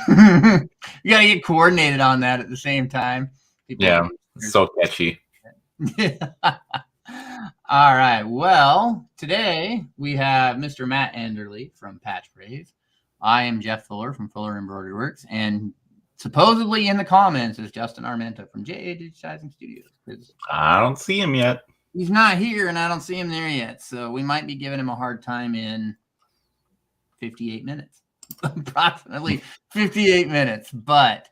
You gotta get coordinated on that at the same time. Yeah, so catchy. All right. Well, today we have Mr. Matt Underlay from Patch Brave. I am Jeff Fuller from Fuller Embroidery Works, and supposedly in the comments is Justin Armenta from JA Digitizing Studios. I don't see him yet. He's not here, and I don't see him there yet, so we might be giving him a hard time in 58 minutes, approximately 58 minutes. But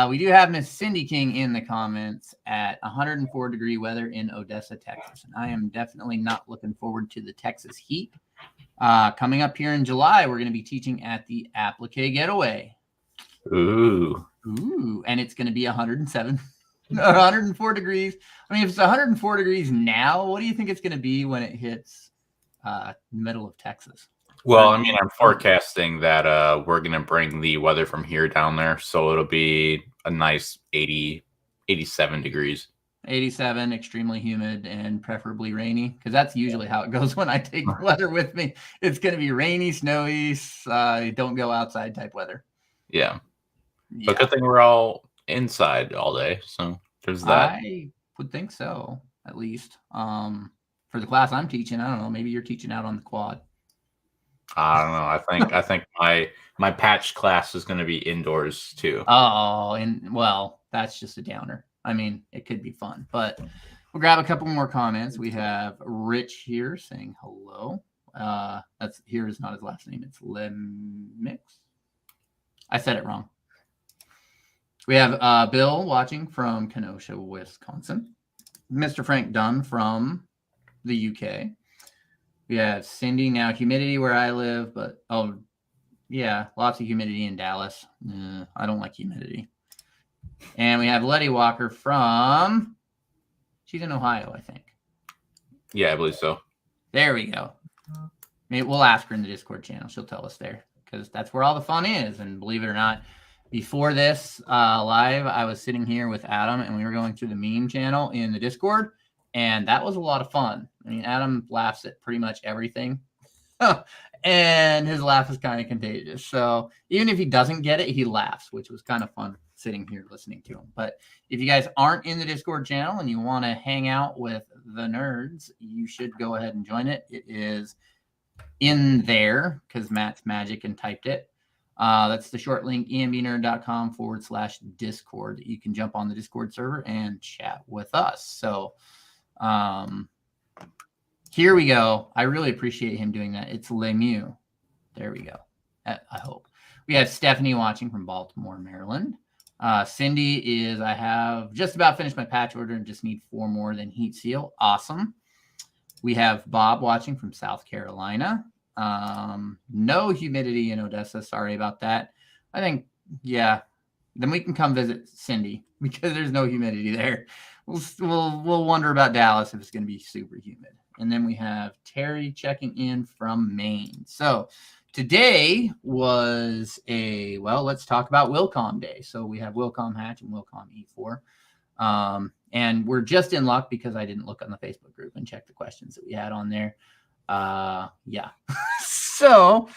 we do have Miss Cindy King in the comments at 104-degree weather in Odessa, Texas. And I am definitely not looking forward to the Texas heat. Coming up here in July, we're going to be teaching at the Applique Getaway. Ooh. And it's going to be 107, 104 degrees. I mean, if it's 104 degrees now, what do you think it's going to be when it hits middle of Texas? Well, I mean, I'm forecasting that we're going to bring the weather from here down there. So it'll be a nice 80, 87 degrees. 87, extremely humid, and preferably rainy, because that's usually how it goes when I take the weather with me. It's going to be rainy, snowy, don't go outside type weather. Yeah. But good thing we're all inside all day. So there's that. I would think so, at least. For the class I'm teaching, I don't know, maybe you're teaching out on the quad. I don't know. I think my patch class is going to be indoors too. Oh, and well, that's just a downer. I mean, it could be fun, but we'll grab a couple more comments. We have Rich here saying hello. That's here is not his last name. It's Lemix. I said it wrong. We have Bill watching from Kenosha, Wisconsin. Mr. Frank Dunn from the UK. We have Cindy. Now, humidity where I live, but oh, yeah, lots of humidity in Dallas. I don't like humidity. And we have Letty Walker from, she's in Ohio, I think. Yeah, I believe so. There we go. Maybe we'll ask her in the Discord channel. She'll tell us there, because that's where all the fun is. And believe it or not, before this live, I was sitting here with Adam, and we were going through the meme channel in the Discord, and that was a lot of fun. I mean, Adam laughs at pretty much everything, and his laugh is kind of contagious. So even if he doesn't get it, he laughs, which was kind of fun sitting here listening to him. But if you guys aren't in the Discord channel and you want to hang out with the nerds, you should go ahead and join it. It is in there because Matt's magic and typed it. That's the short link, embnerd.com/Discord. You can jump on the Discord server and chat with us. So here we go. I really appreciate him doing that. It's Lemieux. There we go. I hope. We have Stephanie watching from Baltimore, Maryland. Cindy is, I have just about finished my patch order and just need 4 more than heat seal. Awesome. We have Bob watching from South Carolina. No humidity in Odessa. Sorry about that. I think, yeah, then we can come visit Cindy because there's no humidity there. We'll wonder about Dallas if it's going to be super humid. And then we have Terry checking in from Maine. So today was let's talk about Wilcom Day. So we have Wilcom Hatch and Wilcom E4. And we're just in luck because I didn't look on the Facebook group and check the questions that we had on there. Yeah. So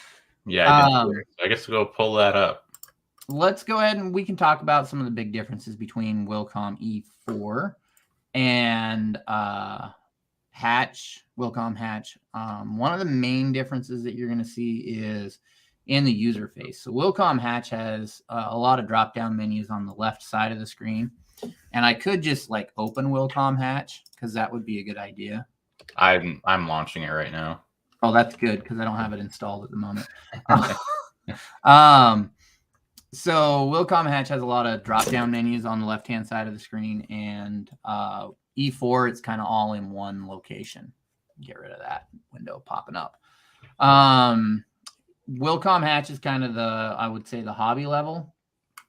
yeah, I guess we'll go pull that up. Let's go ahead and we can talk about some of the big differences between Wilcom E4 and Hatch, Wilcom Hatch. One of the main differences that you're going to see is in the user face. So Wilcom Hatch has a lot of drop-down menus on the left side of the screen. And I could just like open Wilcom Hatch because that would be a good idea. I'm launching it right now. Oh, that's good because I don't have it installed at the moment. So Wilcom Hatch has a lot of drop-down menus on the left-hand side of the screen, and E4, it's kind of all in one location. Get rid of that window popping up. Wilcom Hatch is kind of I would say the hobby level,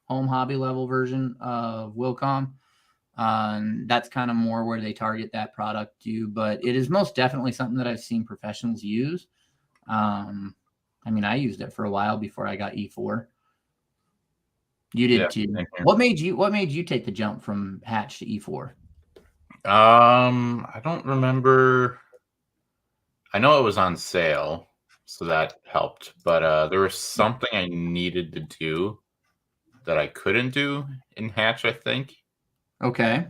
home hobby level version of Wilcom. That's kind of more where they target that product to, but it is most definitely something that I've seen professionals use. I mean, I used it for a while before I got E4. You did too. What made you take the jump from Hatch to E4? I don't remember. I know it was on sale, so that helped. But there was something I needed to do that I couldn't do in Hatch, I think. Okay.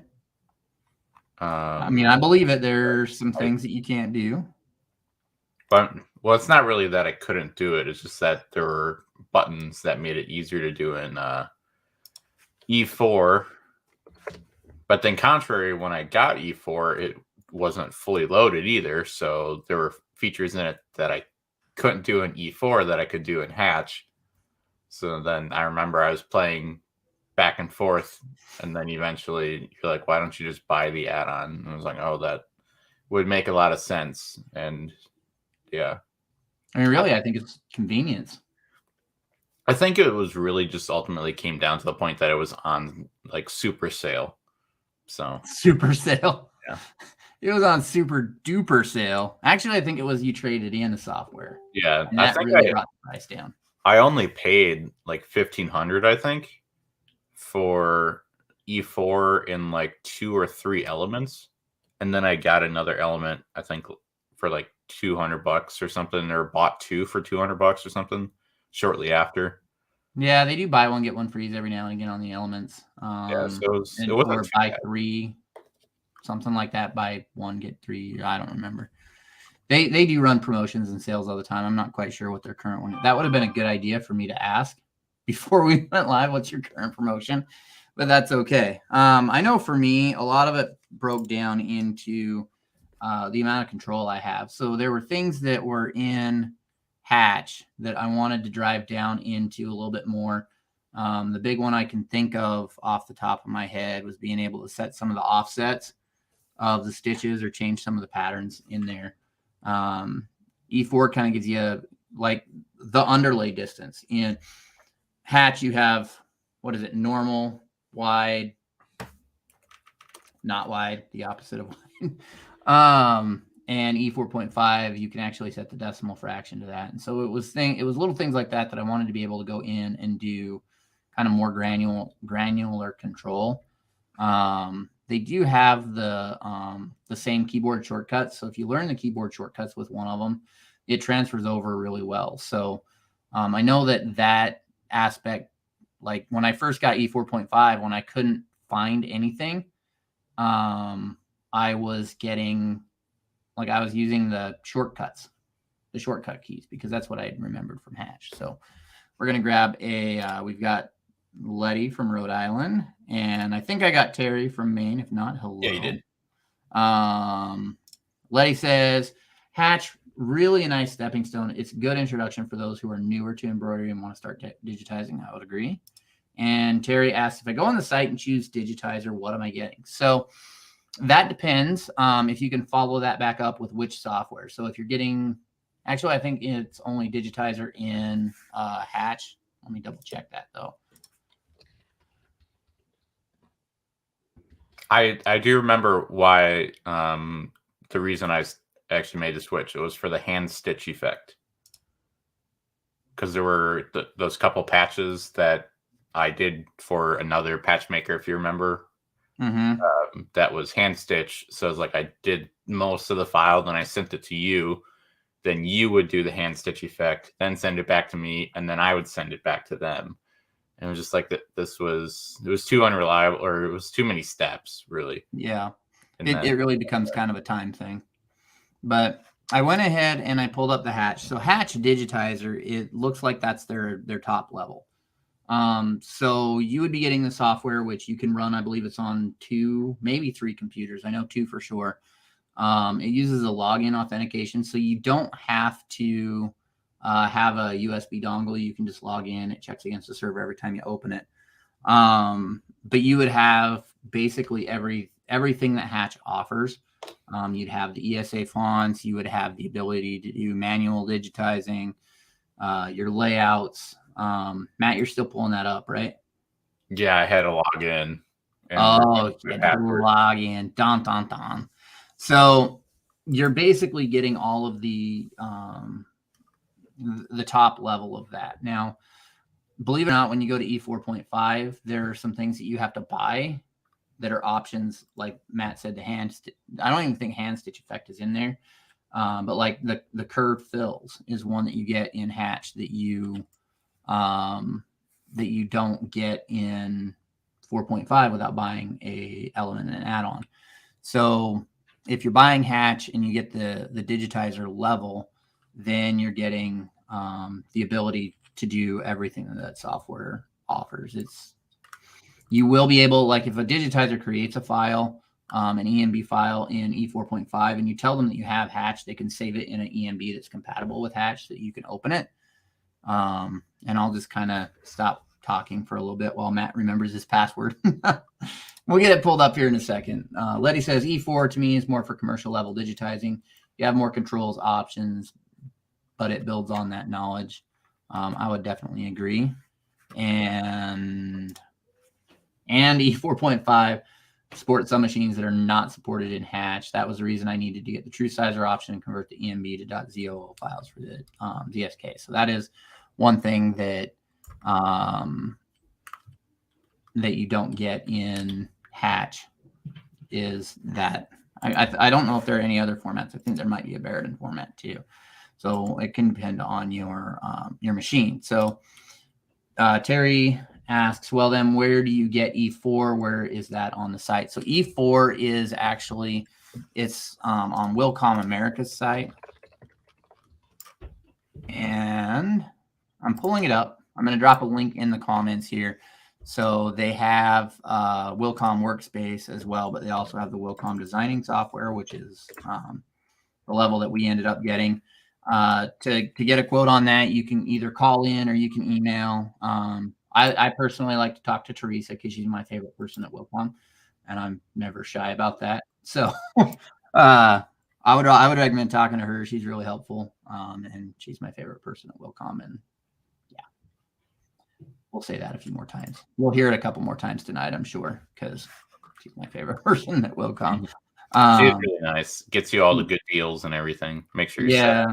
I mean, I believe it. There's some things that you can't do. But, well, it's not really that I couldn't do it. It's just that there were buttons that made it easier to do in E4. But then contrary, when I got E4, it wasn't fully loaded either. So there were features in it that I couldn't do in E4 that I could do in Hatch. So then I remember I was playing back and forth, and then eventually you're like, why don't you just buy the add-on? And I was like, oh, that would make a lot of sense. And yeah. I mean, really, I think it's convenience. I think it was really just ultimately came down to the point that it was on like super sale. So super sale. Yeah. It was on super duper sale. Actually, I think it was you traded in the software. Yeah. And that really brought the price down. I only paid like $1,500, I think, for E4 in like 2 or 3 elements. And then I got another element, I think, for like $200 or something, or bought 2 for $200 or something shortly after. Yeah, they do buy one, get one freeze every now and again on the elements. Yeah, so it wasn't or buy bad. 3, something like that. Buy 1, get 3. I don't remember. They do run promotions and sales all the time. I'm not quite sure what their current one is. That would have been a good idea for me to ask before we went live. What's your current promotion? But that's okay. I know for me, a lot of it broke down into the amount of control I have. So there were things that were in Hatch that I wanted to drive down into a little bit more. The big one I can think of off the top of my head was being able to set some of the offsets of the stitches or change some of the patterns in there. E4 kind of gives you like the underlay distance. In Hatch, you have, what is it? Normal, wide, not wide, the opposite of wide. And E4.5, you can actually set the decimal fraction to that. And so it was little things like that I wanted to be able to go in and do kind of more granular control. They do have the same keyboard shortcuts. So if you learn the keyboard shortcuts with one of them, it transfers over really well. So I know that aspect, like when I first got E4.5, when I couldn't find anything, I was using the shortcuts, the shortcut keys, because that's what I had remembered from Hatch. So we're going to grab we've got Letty from Rhode Island, and I think I got Terry from Maine. If not, hello. Yeah, you did. Letty says, Hatch, really a nice stepping stone. It's a good introduction for those who are newer to embroidery and want to start digitizing. I would agree. And Terry asks, if I go on the site and choose Digitizer, what am I getting? So that depends if you can follow that back up with which software. So if you're getting, actually, I think it's only Digitizer in Hatch. Let me double check that, though. I do remember why the reason I actually made the switch. It was for the hand stitch effect. Because there were those couple patches that I did for another patch maker, if you remember. Mm-hmm. That was hand stitch. So it's like I did most of the file, then I sent it to you. Then you would do the hand stitch effect, then send it back to me, and then I would send it back to them. And it was just like that. It was too unreliable, or it was too many steps, really. Yeah, it really becomes kind of a time thing. But I went ahead and I pulled up the Hatch. So Hatch Digitizer, it looks like that's their top level. So you would be getting the software, which you can run, I believe it's on 2, maybe 3 computers. I know 2 for sure. It uses a login authentication, so you don't have to have a USB dongle. You can just log in. It checks against the server every time you open it. But you would have basically everything that Hatch offers. You'd have the ESA fonts. You would have the ability to do manual digitizing, your layouts. Matt, you're still pulling that up, right? Yeah, I had to log in. Oh, you had to log in. Dun, dun, dun. So you're basically getting all of the top level of that. Now, believe it or not, when you go to E4.5, there are some things that you have to buy that are options. Like Matt said, I don't even think hand stitch effect is in there. But like the curved fills is one that you get in Hatch that you that you don't get in 4.5 without buying a element and an add-on. So if you're buying Hatch and you get the digitizer level, then you're getting the ability to do everything that software offers. You will be able, like if a digitizer creates a file, an EMB file in E4.5, and you tell them that you have Hatch, they can save it in an EMB that's compatible with Hatch so that you can open it. And I'll just kind of stop talking for a little bit while Matt remembers his password. We'll get it pulled up here in a second. Letty says E4 to me is more for commercial level digitizing. You have more controls, options, but it builds on that knowledge. I would definitely agree. And E4.5 support some machines that are not supported in Hatch. That was the reason I needed to get the true sizer option and convert the EMB to .zoo files for the DSK. So that is one thing that that you don't get in Hatch is that. I don't know if there are any other formats. I think there might be a Barrett format too. So it can depend on your machine. So Terry asks, well, then where do you get E4? Where is that on the site? So E4 is actually, it's on Wilcom America's site. And I'm pulling it up. I'm going to drop a link in the comments here. So they have Wilcom Workspace as well, but they also have the Wilcom designing software, which is the level that we ended up getting. To get a quote on that, you can either call in or you can email. I personally like to talk to Teresa because she's my favorite person at Wilcom, and I'm never shy about that. So I would recommend talking to her. She's really helpful, and she's my favorite person at Wilcom. And yeah, we'll say that a few more times. We'll hear it a couple more times tonight, I'm sure, because she's my favorite person at Wilcom. She's really nice. Gets you all the good deals and everything. Make sure you're set.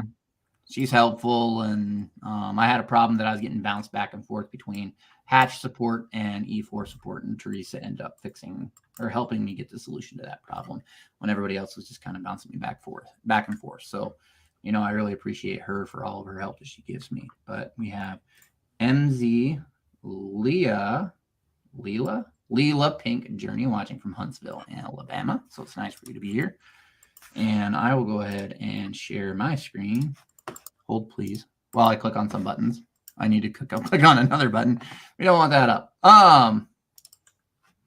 She's helpful, and I had a problem that I was getting bounced back and forth between Hatch support and E4 support, and Teresa ended up fixing or helping me get the solution to that problem when everybody else was just kind of bouncing me back and forth. So, I really appreciate her for all of her help that she gives me. But we have MZ Leela Pink Journey watching from Huntsville, Alabama. So it's nice for you to be here. And I will go ahead and share my screen. Hold, please, while I click on some buttons. I need to click on another button. We don't want that up.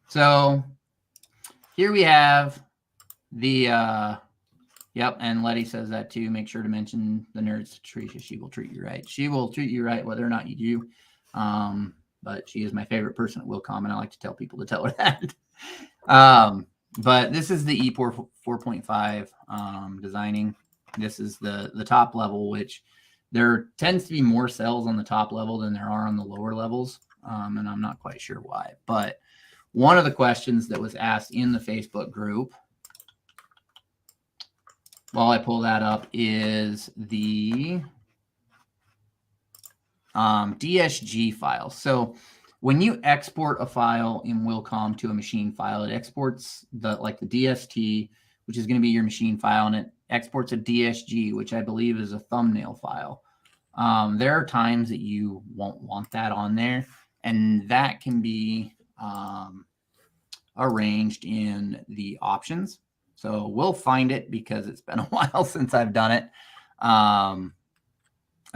So here we have the, yep, and Letty says that too. Make sure to mention the nerds to Teresa. She will treat you right. She will treat you right whether or not you do. But she is my favorite person at Wilcom, and I like to tell people to tell her that. But this is the E4 4.5 designing. This is the top level, which there tends to be more cells on the top level than there are on the lower levels. And I'm not quite sure why. But one of the questions that was asked in the Facebook group, while I pull that up, is the DSG file. So when you export a file in Wilcom to a machine file, it exports the DST, which is going to be your machine file, and it exports a DSG, which I believe is a thumbnail file. There are times that you won't want that on there, and that can be arranged in the options. So we'll find it because it's been a while since I've done it.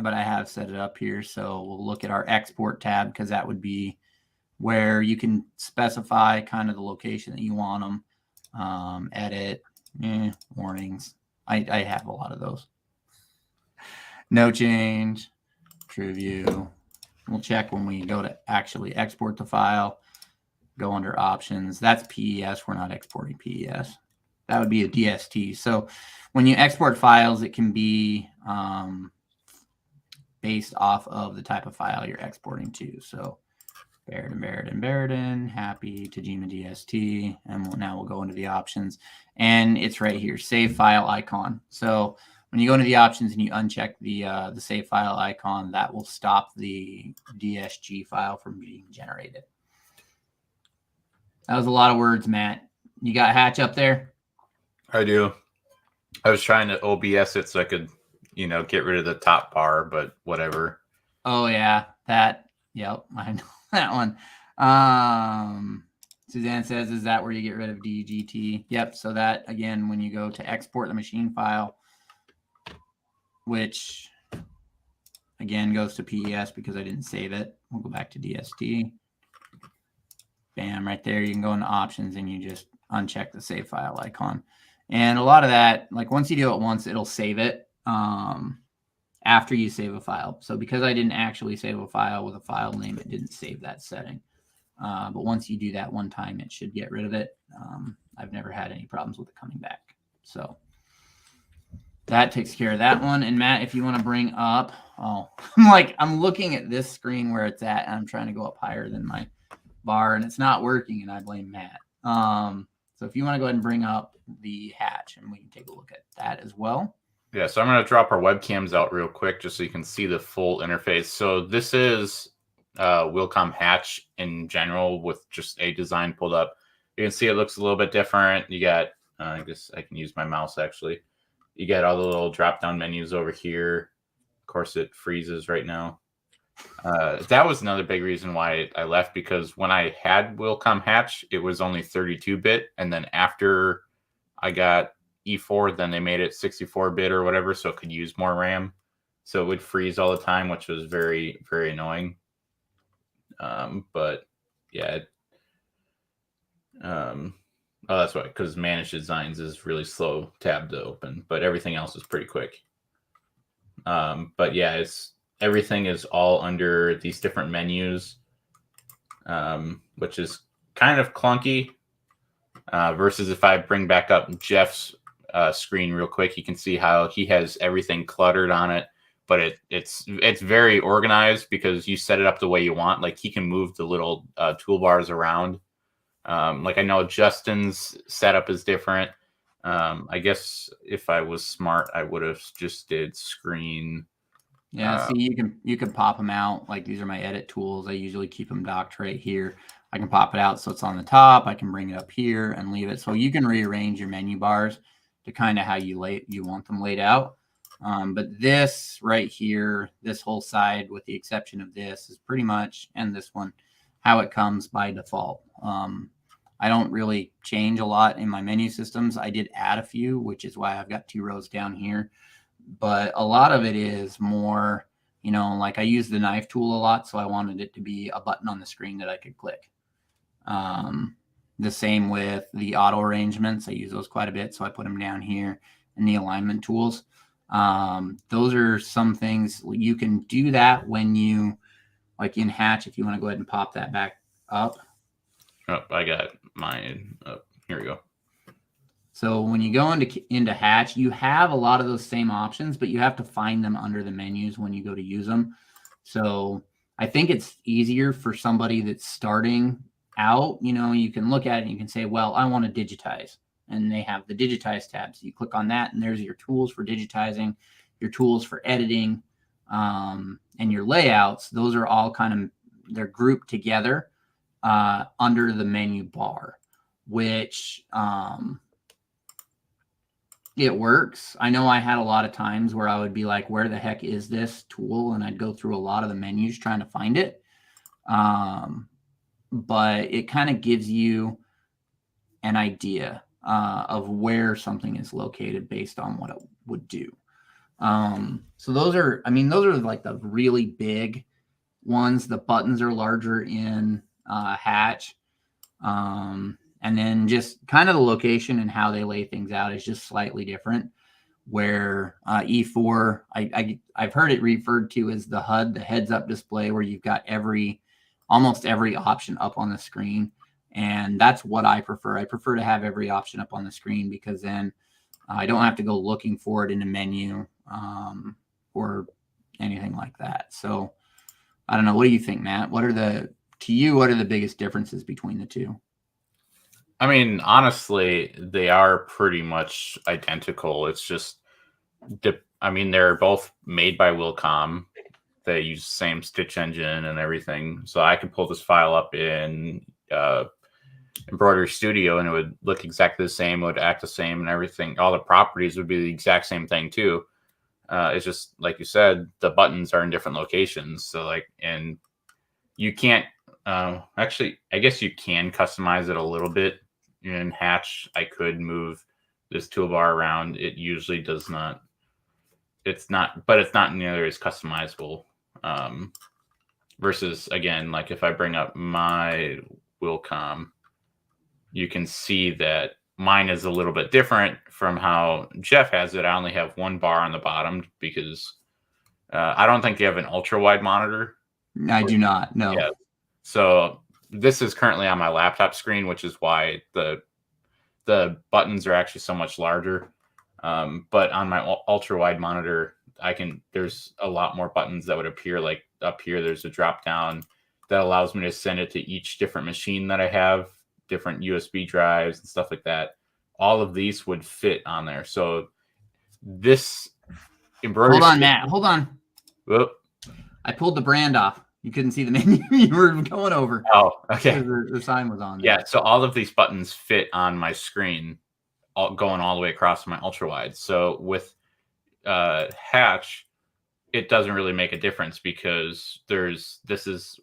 But I have set it up here. So we'll look at our export tab, because that would be where you can specify kind of the location that you want them. Edit, warnings. I have a lot of those. No change, true view. We'll check when we go to actually export the file. Go under options. That's PES. We're not exporting PES. That would be a DST. So when you export files, it can be based off of the type of file you're exporting to. So Barrett, happy, Tajima DST, and now we'll go into the options, and it's right here, save file icon. So when you go into the options and you uncheck the save file icon, that will stop the DSG file from being generated. That was a lot of words, Matt. You got Hatch up there? I do. I was trying to OBS it so I could, get rid of the top bar, but whatever. Oh yeah, that Yep, I know that one. Suzanne says, is that where you get rid of DGT? Yep. So that, again, when you go to export the machine file, which again goes to PES because I didn't save it. We'll go back to DST. Bam, right there. You can go into options and you just uncheck the save file icon. And a lot of that, like once you do it once, it'll save it after you save a file. So because I didn't actually save a file with a file name, it didn't save that setting. But once you do that one time, it should get rid of it. I've never had any problems with it coming back. So that takes care of that one. And Matt, if you want to bring up, I'm looking at this screen where it's at, and I'm trying to go up higher than my bar, and it's not working, and I blame Matt. So if you want to go ahead and bring up the hatch, and we can take a look at that as well. Yeah, so I'm going to drop our webcams out real quick just so you can see the full interface. So this is Wilcom hatch in general with just a design pulled up. You can see it looks a little bit different. You got, I guess I can use my mouse actually. You get all the little drop-down menus over here. Of course, it freezes right now. That was another big reason why I left, because when I had Wilcom hatch, it was only 32-bit. And then after I got E4, then they made it 64-bit or whatever, so it could use more RAM. So it would freeze all the time, which was very, very annoying. But yeah. Oh, that's why, because Manage Designs is really slow tab to open, but everything else is pretty quick. But yeah, everything is all under these different menus, which is kind of clunky. Versus if I bring back up Jeff's screen real quick, you can see how he has everything cluttered on it, but it's very organized because you set it up the way you want. Like he can move the little toolbars around. Like I know Justin's setup is different. I guess if I was smart, I would have just did screen. Yeah, see, you can pop them out. Like these are my edit tools. I usually keep them docked right here. I can pop it out so it's on the top. I can bring it up here and leave it. So you can rearrange your menu bars to kind of how you want them laid out. But this right here, this whole side, with the exception of this, is pretty much, and this one, how it comes by default. I don't really change a lot in my menu systems. I did add a few, which is why I've got 2 rows down here. But a lot of it is more, like I use the knife tool a lot, so I wanted it to be a button on the screen that I could click. The same with the auto arrangements. I use those quite a bit, so I put them down here. And the alignment tools. Those are some things you can do that when you, like in Hatch, if you want to go ahead and pop that back up. Oh, I got mine up. Here we go. So when you go into Hatch, you have a lot of those same options, but you have to find them under the menus when you go to use them. So I think it's easier for somebody that's starting out. You can look at it and you can say, well, I want to digitize. And they have the digitize tab. So you click on that, and there's your tools for digitizing, your tools for editing, and your layouts. Those are all they're grouped together under the menu bar, which it works. I know I had a lot of times where I would be like, where the heck is this tool? And I'd go through a lot of the menus trying to find it. But it kind of gives you an idea of where something is located based on what it would do. So those are like the really big ones. The buttons are larger in Hatch. And then just kind of the location and how they lay things out is just slightly different. Where E4, I've heard it referred to as the HUD, the heads-up display, where you've got almost every option up on the screen. And that's what I prefer. I prefer to have every option up on the screen, because then I don't have to go looking for it in a menu or anything like that. So I don't know. What do you think, Matt? What are the biggest differences between the two? I mean, honestly, they are pretty much identical. It's just, they're both made by Wilcom. They use the same stitch engine and everything. So I could pull this file up in Embroidery Studio, and it would look exactly the same. It would act the same and everything. All the properties would be the exact same thing too. It's just, like you said, the buttons are in different locations. So and You can't actually, I guess you can customize it a little bit in Hatch. I could move this toolbar around. It usually does not. It's not, but it's not nearly as customizable. Versus again, like if I bring up my Wilcom, you can see that mine is a little bit different from how Jeff has it. I only have one bar on the bottom because I don't think you have an ultra wide monitor. I do not. No. Yeah. So this is currently on my laptop screen, which is why the buttons are actually so much larger. But on my ultra wide monitor, there's a lot more buttons that would appear. Like up here, there's a drop down that allows me to send it to each different machine that I have, different USB drives and stuff like that. All of these would fit on there. So this embroidery. Hold on, Matt. Hold on. Whoop. I pulled the brand off. You couldn't see the menu you were going over. Oh, okay. The sign was on there. Yeah, so all of these buttons fit on my screen, going all the way across my ultra wide. So with Hatch, it doesn't really make a difference because this is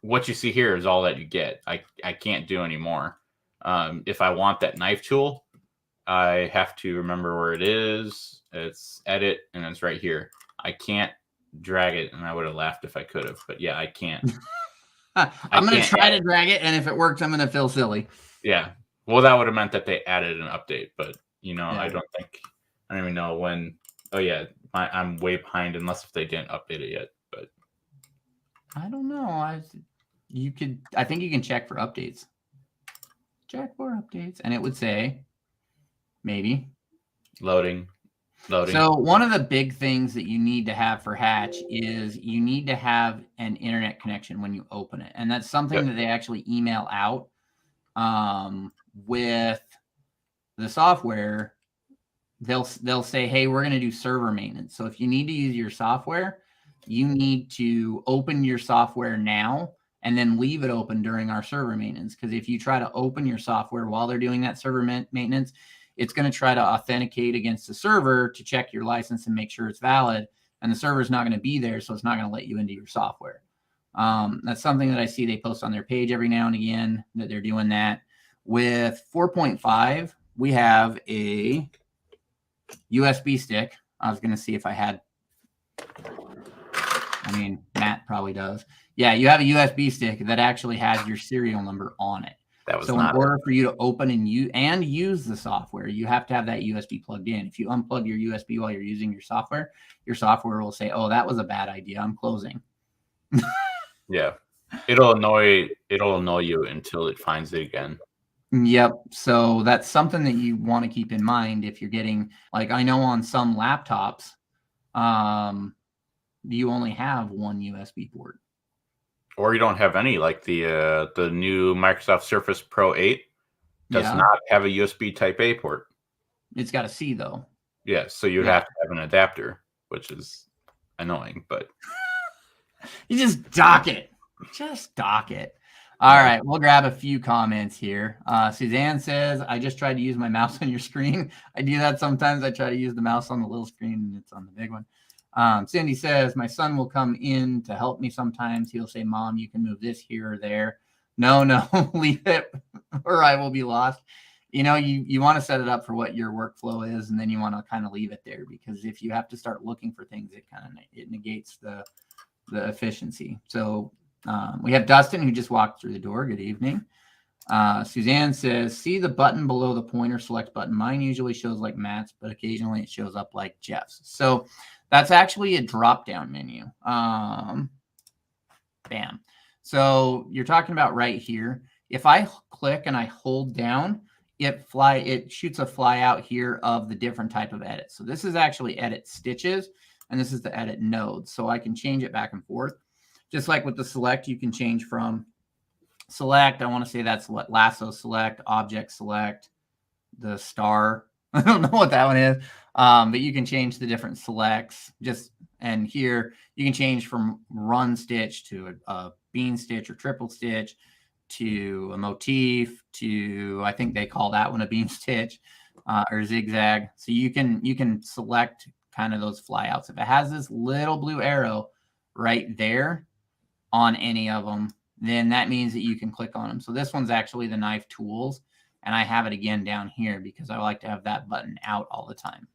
what you see here is all that you get. I can't do any more. If I want that knife tool, I have to remember where it is. It's edit, and it's right here. I can't drag it, and I would have laughed if I could have, but yeah, I can't. I'm going to try to drag it, and if it works, I'm going to feel silly. Yeah. Well, that would have meant that they added an update, but yeah. I don't even know when. Oh yeah, I'm way behind unless if they didn't update it yet. But I don't know. I think you can check for updates. Check for updates, and it would say maybe loading. So one of the big things that you need to have for Hatch is you need to have an internet connection when you open it, and that's something that they actually email out with the software. They'll say, hey, we're going to do server maintenance. So if you need to use your software, you need to open your software now and then leave it open during our server maintenance. Because if you try to open your software while they're doing that server maintenance, it's going to try to authenticate against the server to check your license and make sure it's valid. And the server is not going to be there, so it's not going to let you into your software. That's something that I see they post on their page every now and again, that they're doing that. With 4.5, we have a USB stick. I was going to see if I had, Matt probably does. Yeah, you have a USB stick that actually has your serial number on it. So in order for you to open and use the software, you have to have that USB plugged in. If you unplug your USB while you're using your software will say, oh, that was a bad idea. I'm closing. Yeah. It'll annoy you until it finds it again. Yep. So that's something that you want to keep in mind if you're getting, like, I know on some laptops, you only have one USB port. Or you don't have any, like the new Microsoft Surface Pro 8 does not have a USB Type A port. It's got a C though. Yeah, so you have to have an adapter, which is annoying, but you just dock it. All right, we'll grab a few comments here. Suzanne says, I just tried to use my mouse on your screen. I do that sometimes. I try to use the mouse on the little screen and it's on the big one. Cindy says, my son will come in to help me sometimes. He'll say, Mom, you can move this here or there. No, leave it or I will be lost. You want to set it up for what your workflow is, and then you want to kind of leave it there, because if you have to start looking for things, it negates the efficiency. So we have Dustin, who just walked through the door. Good evening. Suzanne says, see the button below the pointer select button. Mine usually shows like Matt's, but occasionally it shows up like Jeff's. So that's actually a drop-down menu. Bam. So you're talking about right here. If I click and I hold down, it shoots a fly out here of the different type of edits. So this is actually edit stitches, and this is the edit nodes. So I can change it back and forth. Just like with the select, you can change from select. I want to say that's what lasso select, object select, the star. I don't know what that one is. But you can change the different selects. And here you can change from run stitch to a bean stitch or triple stitch to a motif to, I think they call that one a bean stitch or zigzag. So you can select kind of those flyouts. If it has this little blue arrow right there on any of them, then that means that you can click on them. So this one's actually the knife tools, and I have it again down here because I like to have that button out all the time.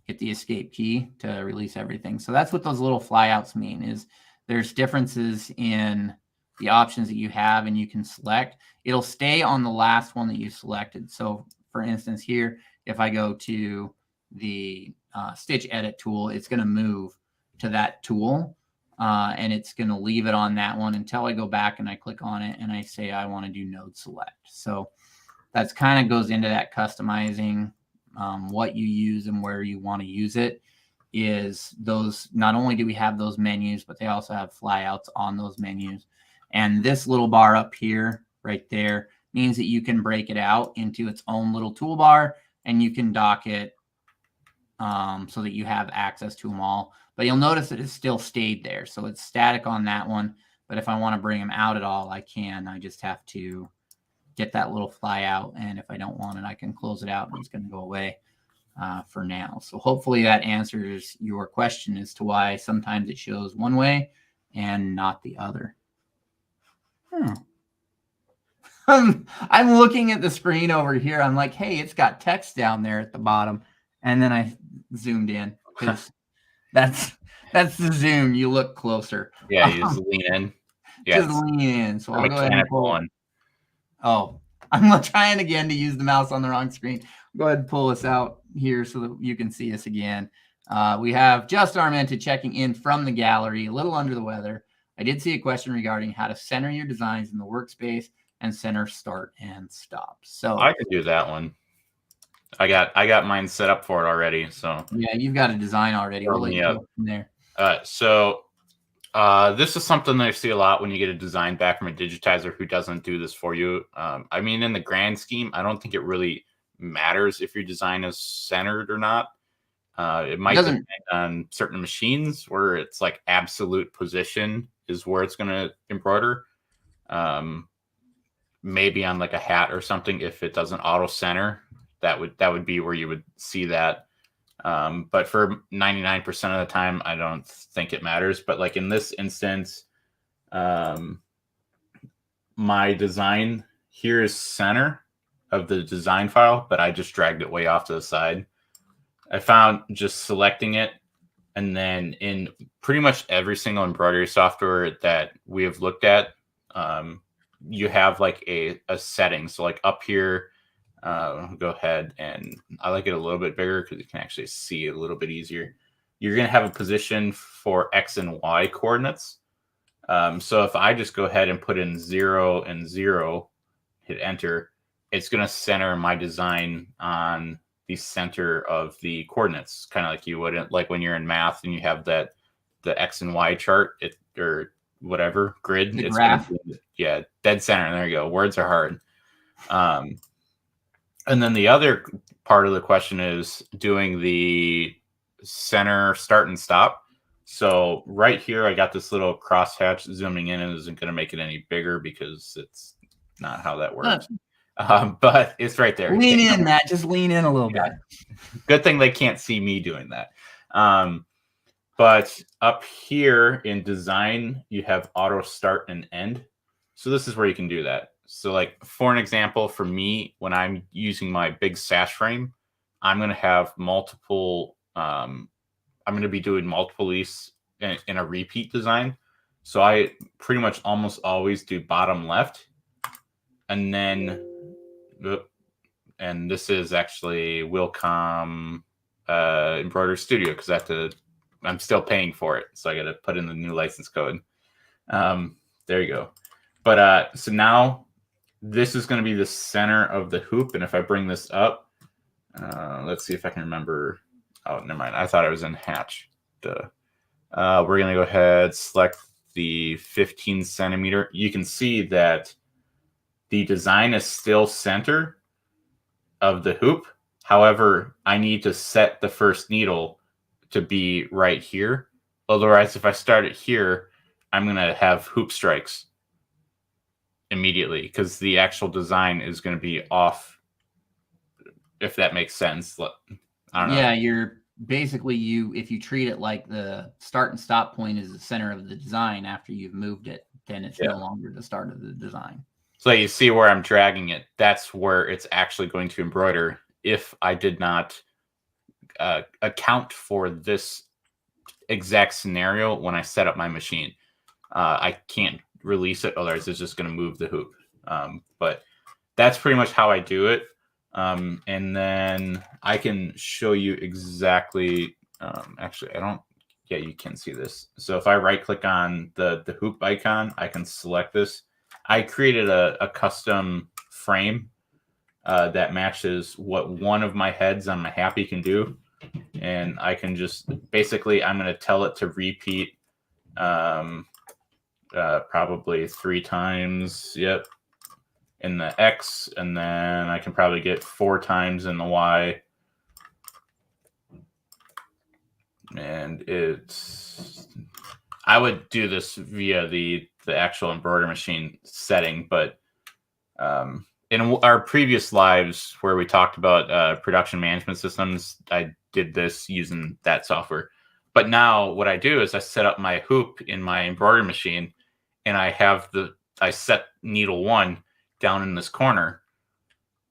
Hit the escape key to release everything. So that's what those little flyouts mean, is there's differences in the options that you have, and you can select. It'll stay on the last one that you selected. So for instance here, if I go to the stitch edit tool, it's going to move to that tool, and it's going to leave it on that one until I go back and I click on it and I say I want to do node select. So that's kind of goes into that customizing what you use and where you want to use it. Is those, not only do we have those menus, but they also have flyouts on those menus. And this little bar up here, right there, means that you can break it out into its own little toolbar, and you can dock it so that you have access to them all. But you'll notice that it's still stayed there. So it's static on that one. But if I want to bring them out at all, I can. I just have to get that little fly out. And if I don't want it, I can close it out and it's going to go away for now. So hopefully that answers your question as to why sometimes it shows one way and not the other. I'm looking at the screen over here. I'm like, hey, it's got text down there at the bottom. And then I zoomed in because that's the zoom. You look closer. Yeah, you just lean in. Yeah, just lean in. So I'll go ahead and pull one. Oh, I'm trying again to use the mouse on the wrong screen. Go ahead and pull us out here so that you can see us again. We have Just Armented checking in from the gallery, a little under the weather. I did see a question regarding how to center your designs in the workspace and center start and stop. So I could do that one. I got mine set up for it already. So yeah, you've got a design already. We'll let you go from there. So this is something that I see a lot when you get a design back from a digitizer who doesn't do this for you. I mean, in the grand scheme, I don't think it really matters if your design is centered or not. It might depend on certain machines where it's like absolute position is where it's going to embroider. Maybe on like a hat or something, if it doesn't auto center, that would be where you would see that. But for 99% of the time, I don't think it matters. But like in this instance, my design here is center of the design file, but I just dragged it way off to the side. I found just selecting it, and then in pretty much every single embroidery software that we have looked at, you have like a setting. So like up here, go ahead, and I like it a little bit bigger because you can actually see it a little bit easier. You're going to have a position for X and Y coordinates. So if I just go ahead and put in 0 and 0, hit enter, it's going to center my design on the center of the coordinates, kind of like you would like when you're in math and you have the X and Y chart, or whatever grid. The graph. Yeah, dead center. There you go. Words are hard. And then the other part of the question is doing the center start and stop. So right here, I got this little crosshatch zooming in, and isn't going to make it any bigger because it's not how that works. But it's right there. Lean in, Matt. Just lean in a little bit. Good thing they can't see me doing that. But up here in design, you have auto start and end. So this is where you can do that. So like for an example, for me, when I'm using my big sash frame, I'm going to have multiple, I'm going to be doing multiple leaves in a repeat design. So I pretty much almost always do bottom left. And then, and this is actually Wilcom Embroidery Studio because I'm still paying for it. So I got to put in the new license code. There you go. But so now this is going to be the center of the hoop. And if I bring this up, let's see if I can remember. Oh, never mind. I thought I was in hatch. Duh. We're going to go ahead, select the 15 centimeter. You can see that the design is still center of the hoop. However, I need to set the first needle to be right here. Otherwise, if I start it here, I'm going to have hoop strikes immediately because the actual design is going to be off, if that makes sense. I don't know. Yeah, basically if you treat it like the start and stop point is the center of the design after you've moved it, then it's no longer the start of the design. So you see where I'm dragging it. That's where it's actually going to embroider if I did not account for this exact scenario when I set up my machine. I can't release it, otherwise it's just going to move the hoop. But that's pretty much how I do it. And then I can show you exactly. Actually, I don't. Yeah, you can see this. So if I right click on the hoop icon, I can select this. I created a custom frame that matches what one of my heads on my Happy can do. And I can just basically, I'm going to tell it to repeat probably 3 times. Yep. In the X, and then I can probably get 4 times in the Y. And I would do this via the actual embroidery machine setting, but in our previous lives where we talked about production management systems, I did this using that software. But now what I do is I set up my hoop in my embroidery machine, and I set needle 1 down in this corner,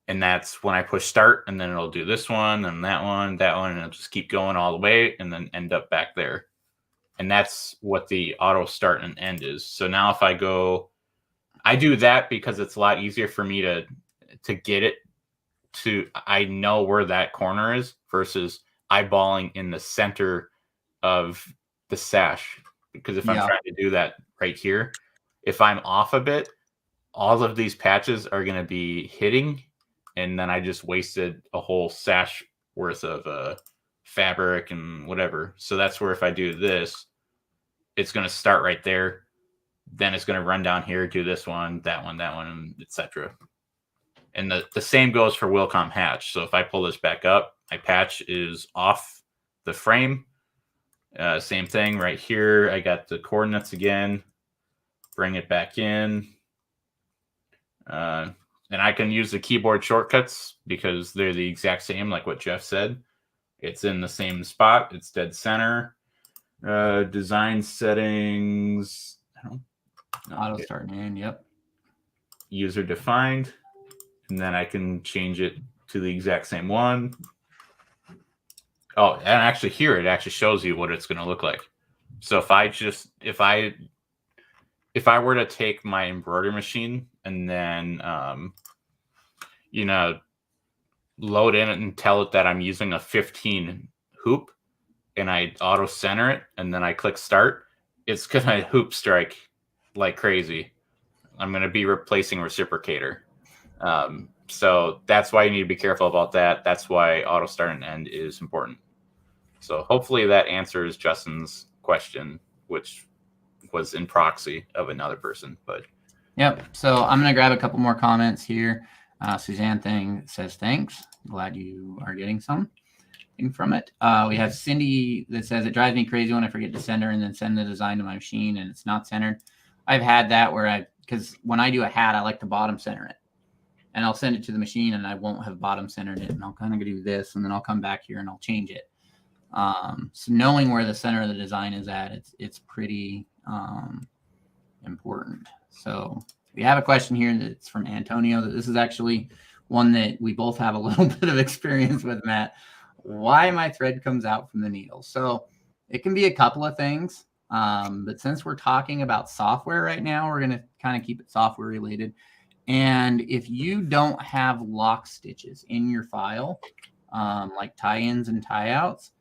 and that's when I push start, and then it'll do this one and that one, and it'll just keep going all the way and then end up back there. And that's what the auto start and end is. So now if I do that because it's a lot easier for me to get it I know where that corner is versus eyeballing in the center of the sash. Because if I'm trying to do that right here, if I'm off a bit, all of these patches are going to be hitting, and then I just wasted a whole sash worth of fabric and whatever. So that's where if I do this, it's going to start right there. Then it's going to run down here, do this one, and etc. And the same goes for Wilcom hatch. So if I pull this back up, my patch is off the frame. Same thing right here. I got the coordinates again. Bring it back in. And I can use the keyboard shortcuts because they're the exact same, like what Jeff said. It's in the same spot. It's dead center. Design settings. Auto start and end. Yep. User defined. And then I can change it to the exact same one. Oh, and actually here it actually shows you what it's going to look like. So if I were to take my embroidery machine and then load in it and tell it that I'm using a 15 hoop, and I auto center it, and then I click start, it's gonna hoop strike like crazy. I'm gonna be replacing reciprocator. So that's why you need to be careful about that. That's why auto start and end is important. So hopefully that answers Justin's question, which was in proxy of another person. But yep. So I'm gonna grab a couple more comments here. Suzanne says thanks. Glad you are getting something from it. We have Cindy that says it drives me crazy when I forget to center and then send the design to my machine and it's not centered. I've had that where because when I do a hat, I like to bottom center it. And I'll send it to the machine and I won't have bottom centered it. And I'll kind of do this and then I'll come back here and I'll change it. So knowing where the center of the design is at, it's pretty important. So we have a question here that's from Antonio. That this is actually one that we both have a little bit of experience with, Matt. Why my thread comes out from the needle. So it can be a couple of things. But since we're talking about software right now, we're going to kind of keep it software related. And if you don't have lock stitches in your file, like tie-ins and tie-outs,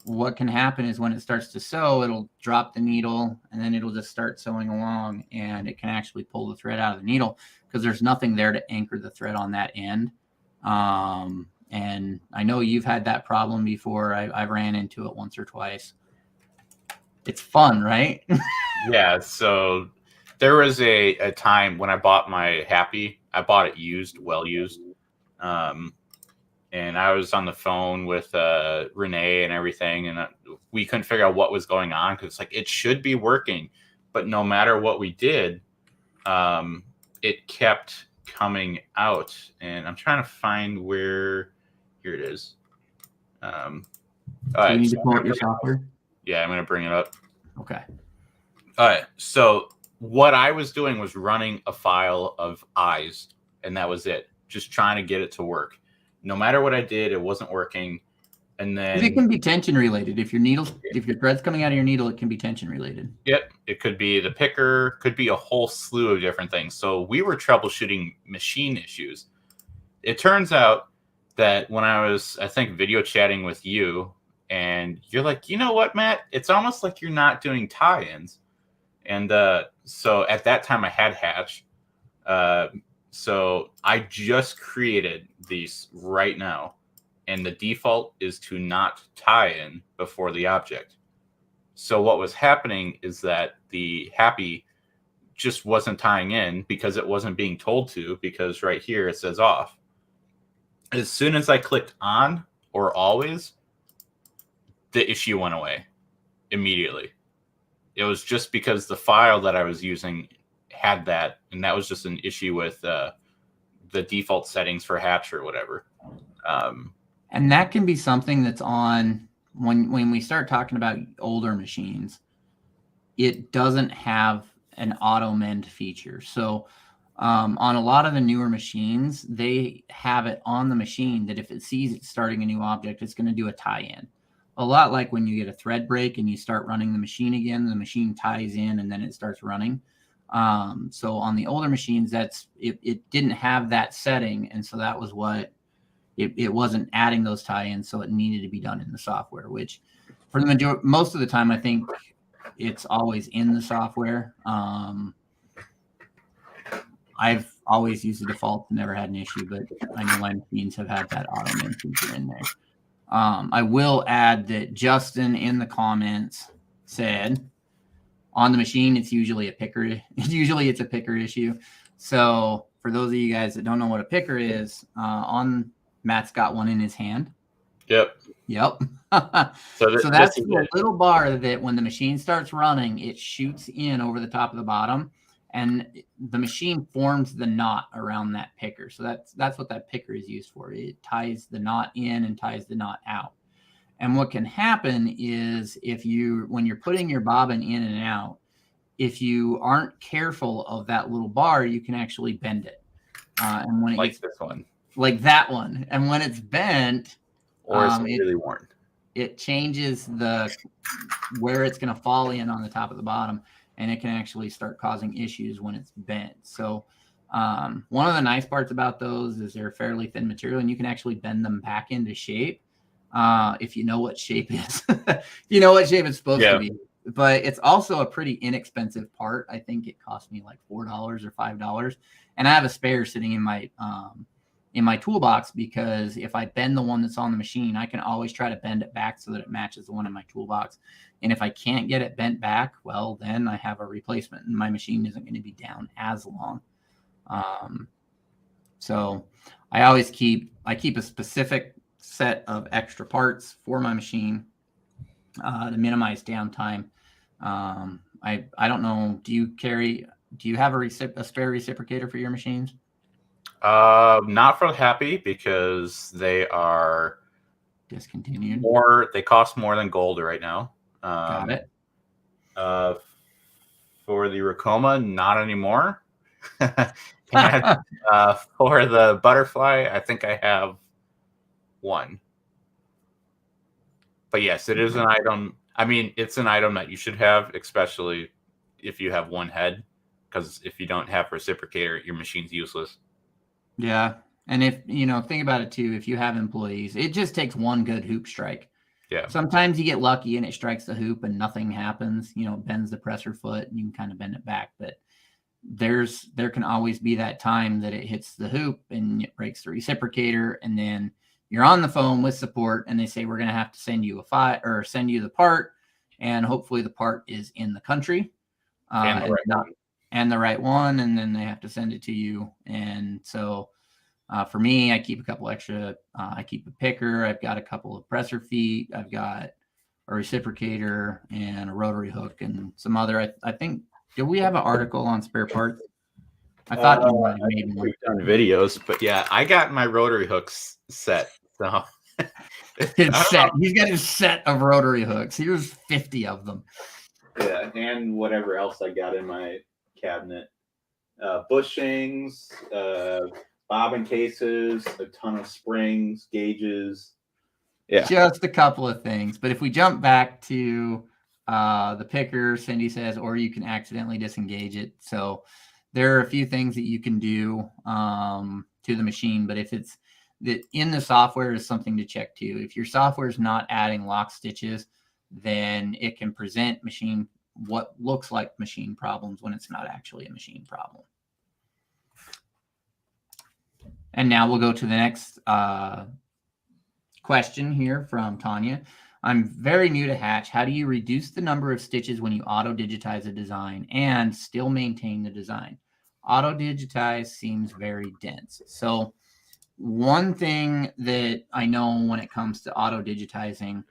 what can happen is when it starts to sew, it'll drop the needle and then it'll just start sewing along, and it can actually pull the thread out of the needle because there's nothing there to anchor the thread on that end. And I know you've had that problem before. I've ran into it once or twice. It's fun, right? Yeah. So there was a time when I bought my Happy. I bought it used, well used. And I was on the phone with Renee and everything, and we couldn't figure out what was going on because it's like it should be working, but no matter what we did, it kept coming out. And I'm trying to find where. Here it is. All So you right. need So to pull up your software. yeah, I'm going to bring it up. Okay. All right. So what I was doing was running a file of eyes, and that was it. Just trying to get it to work. No matter what I did, it wasn't working. And then it can be tension related. If your thread's coming out of your needle, it can be tension related. Yep. It could be the picker, could be a whole slew of different things. So we were troubleshooting machine issues. It turns out that when I was, I think, video chatting with you, and you're like, you know what, Matt? It's almost like you're not doing tie-ins. And so at that time I had Hatch. So I just created these right now. And the default is to not tie in before the object. So what was happening is that the happy just wasn't tying in because it wasn't being told to, because right here it says off. As soon as I clicked on or always, the issue went away immediately. It was just because the file that I was using had that, and that was just an issue with the default settings for Hatch or whatever. And that can be something that's on when we start talking about older machines. It doesn't have an auto mend feature. So on a lot of the newer machines, they have it on the machine that if it sees it starting a new object, it's going to do a tie-in. A lot like when you get a thread break and you start running the machine again, the machine ties in and then it starts running. So on the older machines, it didn't have that setting, and so that was what it wasn't adding those tie-ins, so it needed to be done in the software. Which, for the most of the time, I think it's always in the software. I've always used the default, never had an issue, but I know my machines have had that auto mend feature in there. I will add that Justin in the comments said on the machine, it's usually a picker. Usually it's a picker issue. So for those of you guys that don't know what a picker is, Matt's got one in his hand. Yep. So that's the little bar that when the machine starts running, it shoots in over the top of the bottom, and the machine forms the knot around that picker. So that's what that picker is used for. It ties the knot in and ties the knot out. And what can happen is when you're putting your bobbin in and out, if you aren't careful of that little bar, you can actually bend it. And when it like gets this one, like that one, and when it's bent, or is it really worn? It changes where it's going to fall in on the top of the bottom, and it can actually start causing issues when it's bent. So one of the nice parts about those is they're fairly thin material, and you can actually bend them back into shape if you know what shape is. You know what shape it's supposed to be. But it's also a pretty inexpensive part. I think it cost me like $4 or $5, and I have a spare sitting in my toolbox, because if I bend the one that's on the machine, I can always try to bend it back so that it matches the one in my toolbox. And if I can't get it bent back, well, then I have a replacement, and my machine isn't going to be down as long. So I keep a specific set of extra parts for my machine to minimize downtime. I don't know. Do you have a spare reciprocator for your machines? Not for Happy, because they are discontinued. They cost more than gold right now. Got it. For the Racoma, not anymore. And for the butterfly, I think I have one. But yes, it is an item. I mean, it's an item that you should have, especially if you have one head, because if you don't have reciprocator, your machine's useless. Yeah. And think about it too, if you have employees, it just takes one good hoop strike. Yeah. Sometimes you get lucky and it strikes the hoop and nothing happens, bends the presser foot and you can kind of bend it back. But there can always be that time that it hits the hoop and it breaks the reciprocator, and then you're on the phone with support and they say, we're going to have to send you send you the part, and hopefully the part is in the country and the right one, and then they have to send it to you. And so for me, I keep a couple extra. I keep a picker. I've got a couple of presser feet. I've got a reciprocator and a rotary hook and some other. I think, do we have an article on spare parts? I thought you might have made one. We've done videos, but yeah, I got my rotary hooks set. So He's got his set of rotary hooks. Here's 50 of them. Yeah, and whatever else I got in my cabinet. Bushings, bobbin cases, a ton of springs, gauges. Yeah. Just a couple of things. But if we jump back to the picker, Cindy says, or you can accidentally disengage it. So there are a few things that you can do to the machine. But if it's that in the software is something to check too. If your software is not adding lock stitches, then it can present what looks like machine problems when it's not actually a machine problem. And now we'll go to the next question here from Tanya. I'm very new to Hatch. How do you reduce the number of stitches when you auto-digitize a design and still maintain the design? Auto-digitize seems very dense. So one thing that I know when it comes to auto-digitizing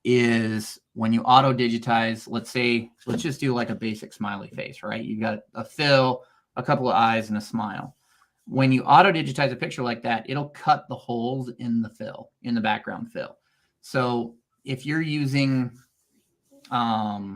is when you auto-digitize, let's just do like a basic smiley face, right? You got a fill, a couple of eyes, and a smile. When you auto-digitize a picture like that, it'll cut the holes in the fill, in the background fill. So if you're using, my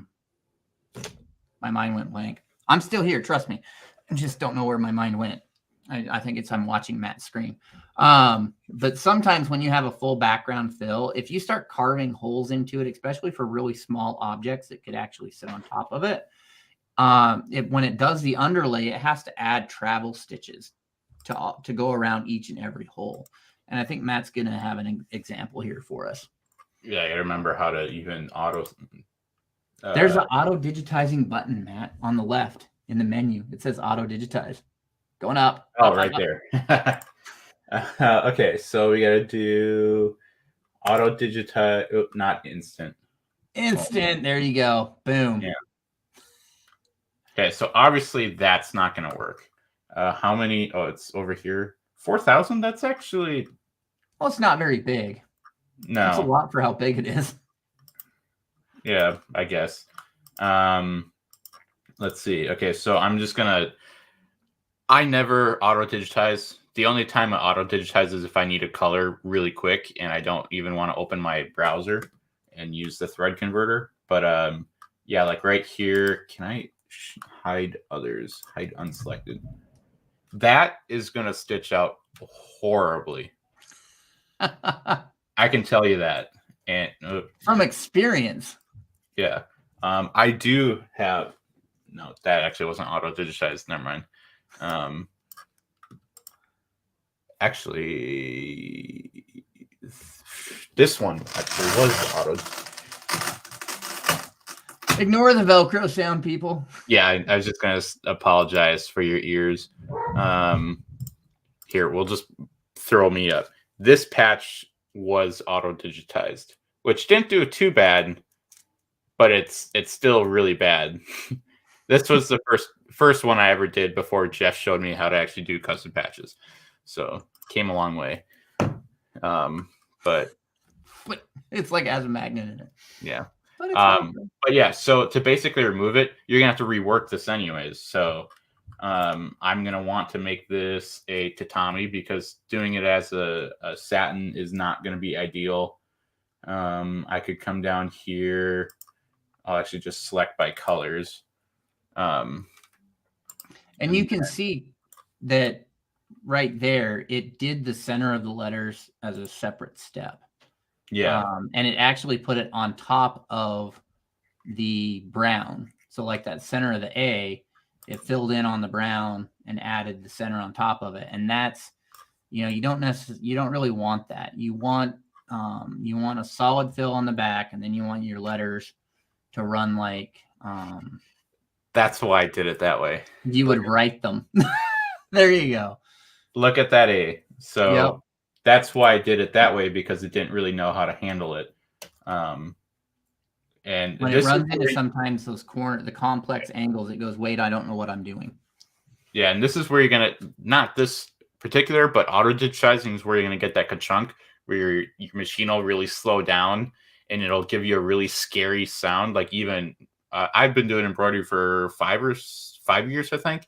mind went blank. I'm still here, trust me. I just don't know where my mind went. I think I'm watching Matt's screen. But sometimes when you have a full background fill, if you start carving holes into it, especially for really small objects that could actually sit on top of it, when it does the underlay, it has to add travel stitches to go around each and every hole. And I think Matt's going to have an example here for us. Yeah, I got to remember how to even auto. There's an auto digitizing button, Matt, on the left in the menu. It says auto digitize. Going up. Oh, up, right up, there. Okay, so we got to do auto digitize. Oh, not instant. Instant. There you go. Boom. Yeah. Okay, so obviously that's not going to work. How many? Oh, it's over here. 4,000? That's actually... Well, it's not very big. No. It's a lot for how big it is. Yeah, I guess. Let's see. Okay, so I'm just going to... I never auto-digitize. The only time I auto-digitize is if I need a color really quick and I don't even want to open my browser and use the thread converter. But yeah, like right here, can I hide others? Hide unselected. That is going to stitch out horribly. I can tell you that. And from experience. Yeah. I do have... No, that actually wasn't auto-digitized. Never mind. Actually, this one actually was auto. Ignore the Velcro sound, people. Yeah, I was just going to apologize for your ears. Here, we'll just throw me up. This patch was auto-digitized, which didn't do too bad, but it's still really bad. This was the first one I ever did before Jeff showed me how to actually do custom patches. So came a long way. But it's like has a magnet in it. Yeah. But yeah, so to basically remove it, you're gonna have to rework this anyways. So I'm gonna want to make this a tatami because doing it as a satin is not gonna be ideal. I could come down here. I'll actually just select by colors. And you can see that right there, it did the center of the letters as a separate step. Yeah. And it actually put it on top of the brown. So like that center of the A, it filled in on the brown and added the center on top of it. And that's, you don't really want that. You want a solid fill on the back, and then you want your letters to run like, that's why I did it that way. You would write them. There you go. Look at that A. So that's why I did it that way, because it didn't really know how to handle it. And when it runs into sometimes those the complex angles, it goes, wait, I don't know what I'm doing. Yeah, and this is where you're going to, not this particular, but auto-digitizing is where you're going to get that ka-chunk, where your machine will really slow down, and it'll give you a really scary sound. Like even, I've been doing embroidery for 5 years, I think.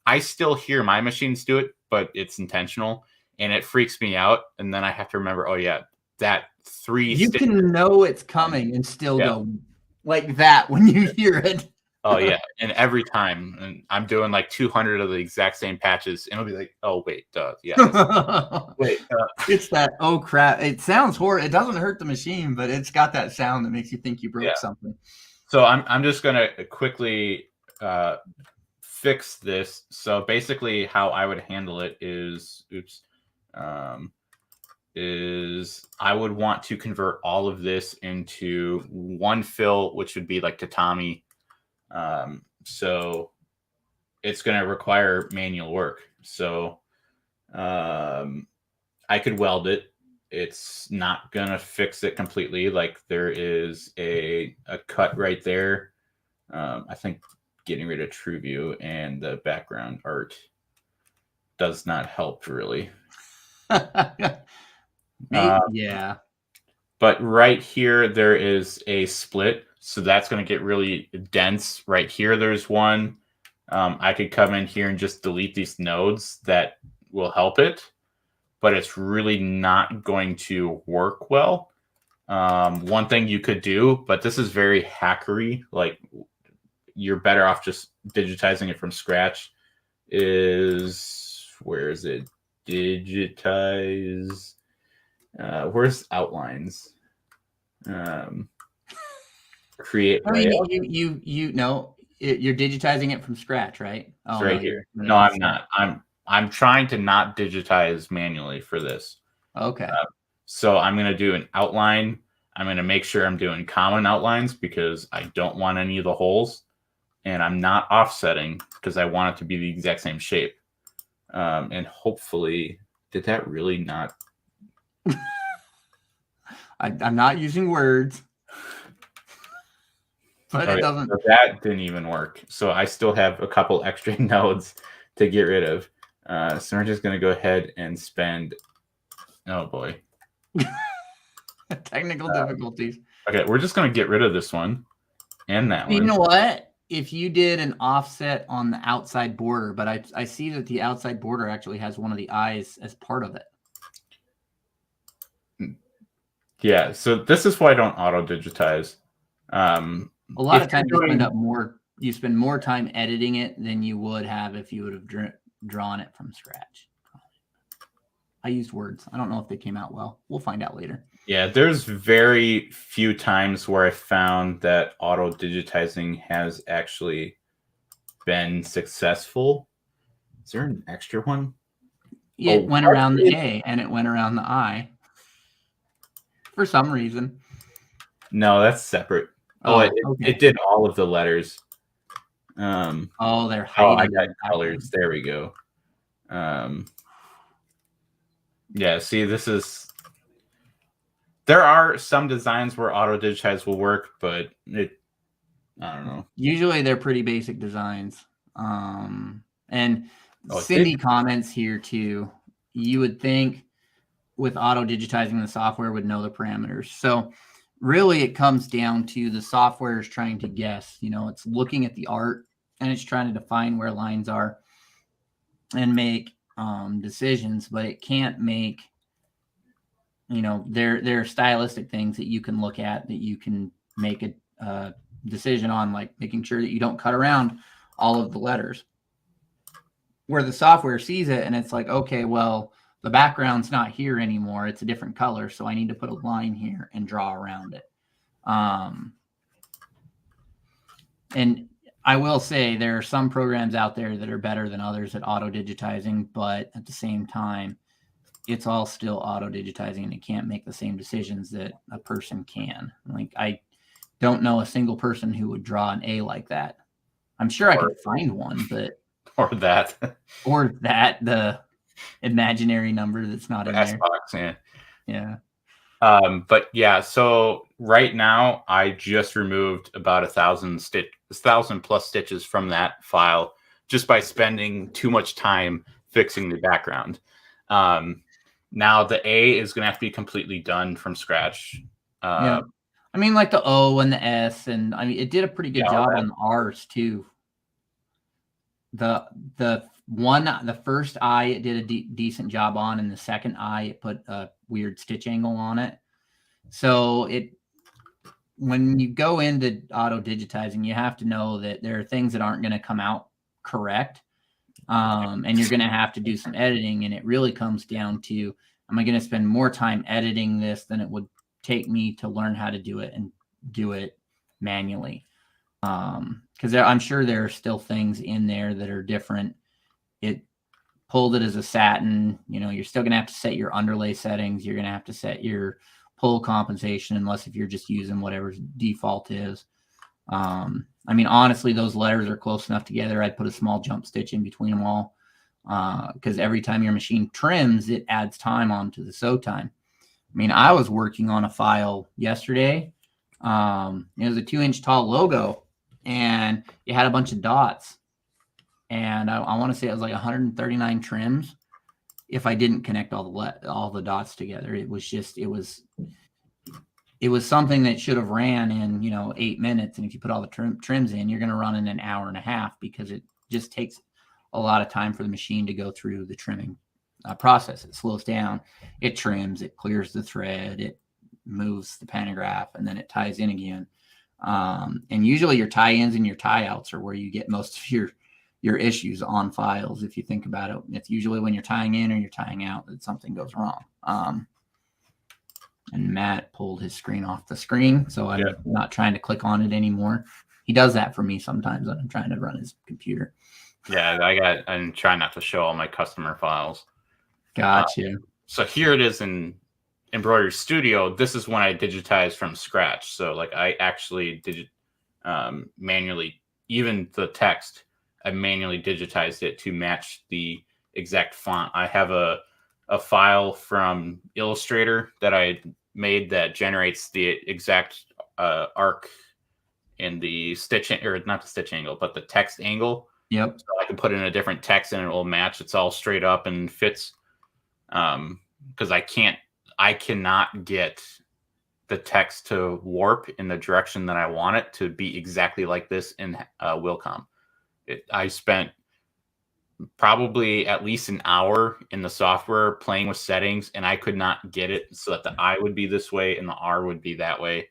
I still hear my machines do it, but it's intentional, and it freaks me out. And then I have to remember, oh yeah, that 3 You stitches. can know it's coming and still Yeah. go like that when you hear it. Oh yeah, and every time, and I'm doing like 200 of the exact same patches, and it'll be like, oh wait, yeah, wait, It's that, oh crap! It sounds horrible. It doesn't hurt the machine, but it's got that sound that makes you think you broke something. So I'm just gonna quickly fix this. So basically, how I would handle it is, is I would want to convert all of this into one fill, which would be like tatami. So it's going to require manual work. So I could weld it. It's not going to fix it completely. Like there is a cut right there. I think getting rid of True View and the background art does not help really. Yeah. But right here, there is a split. So that's going to get really dense. Right here, there's one. I could come in here and just delete these nodes. That will help it. But it's really not going to work well. One thing you could do, but this is very hackery. Like you're better off just digitizing it from scratch. Where is it? Digitize. Where's outlines? Create layout. You know, you're digitizing it from scratch, right? It's right here. No, I'm not. I'm trying to not digitize manually for this. Okay. So I'm going to do an outline. I'm going to make sure I'm doing common outlines because I don't want any of the holes. And I'm not offsetting because I want it to be the exact same shape. And hopefully, did that really not? I'm not using words. But it doesn't. So that didn't even work. So I still have a couple extra nodes to get rid of. So we're just going to go ahead and spend. Oh boy. Technical difficulties. Okay, we're just going to get rid of this one and that one. You know what? If you did an offset on the outside border, but I see that the outside border actually has one of the eyes as part of it. Yeah, so this is why I don't auto digitize. A lot of times you spend more time editing it than you would have if you would have drawn it from scratch. I used words. I don't know if they came out well. We'll find out later. Yeah, there's very few times where I found that auto digitizing has actually been successful. Is there an extra one? It went around the A and it went around the I. For some reason. No, that's separate. It did all of the letters. They're hiding. Oh, I got colors. There we go. Yeah, see, there are some designs where auto digitize will work, but I don't know. Usually they're pretty basic designs. And Cindy comments here too. You would think with auto digitizing the software would know the parameters. So really it comes down to the software is trying to guess, it's looking at the art and it's trying to define where lines are and make decisions, but it can't make, there are stylistic things that you can look at that you can make a decision on, like making sure that you don't cut around all of the letters. Where the software sees it and it's like, okay, well, the background's not here anymore. It's a different color. So I need to put a line here and draw around it. And I will say there are some programs out there that are better than others at auto digitizing, but at the same time, it's all still auto digitizing and it can't make the same decisions that a person can. Like I don't know a single person who would draw an A like that. I'm sure I could find one, but or that the imaginary number that's not in there. Box, yeah. But yeah, so right now I just removed about 1,000 plus stitches from that file just by spending too much time fixing the background. Now the A is going to have to be completely done from scratch. Yeah. I mean, like the O and the S, and I mean, it did a pretty good job on the R's too. The first I, it did a decent job on, and the second I, it put a weird stitch angle on it. So when you go into auto digitizing, you have to know that there are things that aren't going to come out correct. And you're going to have to do some editing. And it really comes down to, am I going to spend more time editing this than it would take me to learn how to do it and do it manually? Because I'm sure there are still things in there that are different. It pulled it as a satin. You're still going to have to set your underlay settings. You're going to have to set your pull compensation, unless if you're just using whatever default is. I mean, honestly, those letters are close enough together. I'd put a small jump stitch in between them all, because every time your machine trims, it adds time onto the sew time. I mean, I was working on a file yesterday. It was a 2-inch tall logo, and it had a bunch of dots. And I want to say it was like 139 trims if I didn't connect all the dots together. It was something that should have ran in 8 minutes, and if you put all the trims in, you're going to run in an hour and a half, because it just takes a lot of time for the machine to go through the trimming process. It slows down, it trims, it clears the thread, it moves the pantograph, and then it ties in again. And usually your tie-ins and your tie-outs are where you get most of your issues on files. If you think about it, it's usually when you're tying in or you're tying out that something goes wrong. And Matt pulled his screen off the screen, so I'm not trying to click on it anymore. He does that for me sometimes when I'm trying to run his computer. Yeah, I'm trying not to show all my customer files. Gotcha. So here it is in Embroidery Studio. This is when I digitized from scratch. So like I actually manually, even the text, I manually digitized it to match the exact font. I have a file from Illustrator that I made that generates the exact arc in the stitch, or not the stitch angle, but the text angle. Yep. So I can put in a different text and it will match. It's all straight up and fits. Because I cannot get the text to warp in the direction that I want it to be exactly like this in Wilcom. I spent probably at least an hour in the software playing with settings, and I could not get it so that the I would be this way and the R would be that way.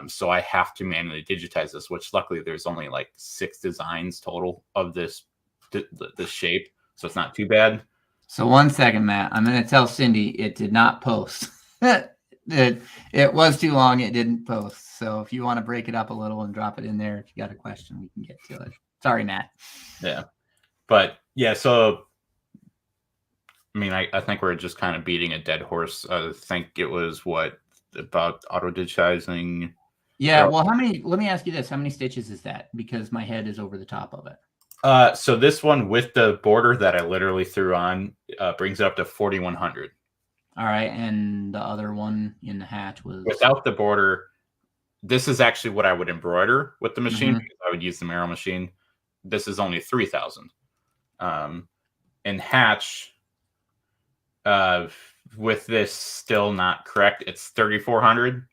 So I have to manually digitize this, which luckily there's only like 6 designs total of this shape, so it's not too bad. So 1 second, Matt. I'm going to tell Cindy it did not post. It was too long. It didn't post. So if you want to break it up a little and drop it in there, if you got a question, we can get to it. Sorry, Matt. Yeah. But yeah, so I mean, I think we're just kind of beating a dead horse. I think it was about auto digitizing. Yeah. Well, let me ask you this. How many stitches is that? Because my head is over the top of it. So this one with the border that I literally threw on brings it up to 4,100. All right. And the other one in the hatch was without the border. This is actually what I would embroider with the machine, because I would use the Merrill machine. This is only 3,000. In hatch, with this still not correct, it's 3,400.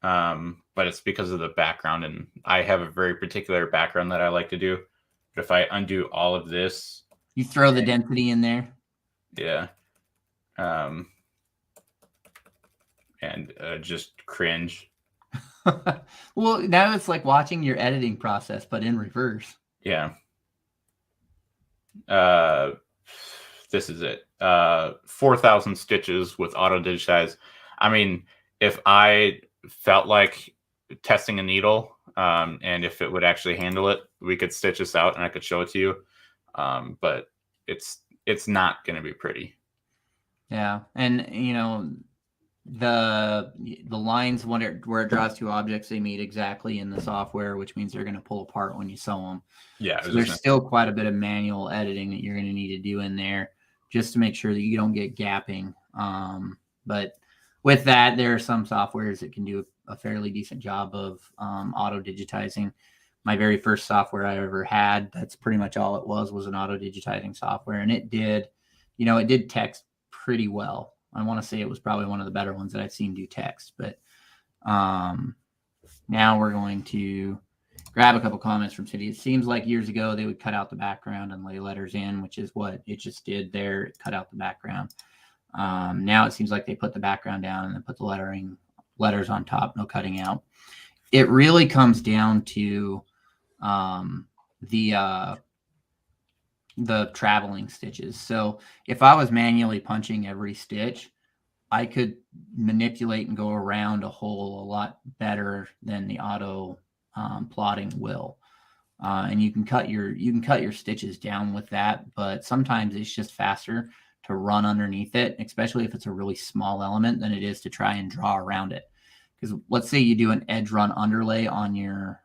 But it's because of the background, and I have a very particular background that I like to do. But if I undo all of this, you throw the density in there. Yeah. And just cringe. Well, now it's like watching your editing process, but in reverse. Yeah. This is it. 4,000 stitches with auto digitize. I mean, if I felt like testing a needle, and if it would actually handle it, we could stitch this out and I could show it to you. But it's not going to be pretty. Yeah. And the lines where it draws two objects, they meet exactly in the software, which means they're going to pull apart when you sew them. Yeah. So there's still quite a bit of manual editing that you're going to need to do in there just to make sure that you don't get gapping. But with that, there are some softwares that can do a fairly decent job of auto digitizing. My very first software I ever had, that's pretty much all it was an auto digitizing software. And it did text pretty well. I want to say it was probably one of the better ones that I've seen do text. But now we're going to grab a couple comments from City. It seems like years ago they would cut out the background and lay letters in, which is what it just did there. It cut out the background. Now it seems like they put the background down and then put the lettering letters on top, no cutting out. It really comes down to the traveling stitches. So if I was manually punching every stitch, I could manipulate and go around a hole a lot better than the auto plotting will. And you can cut your stitches down with that, but sometimes it's just faster to run underneath it, especially if it's a really small element, than it is to try and draw around it. Because let's say you do an edge run underlay on your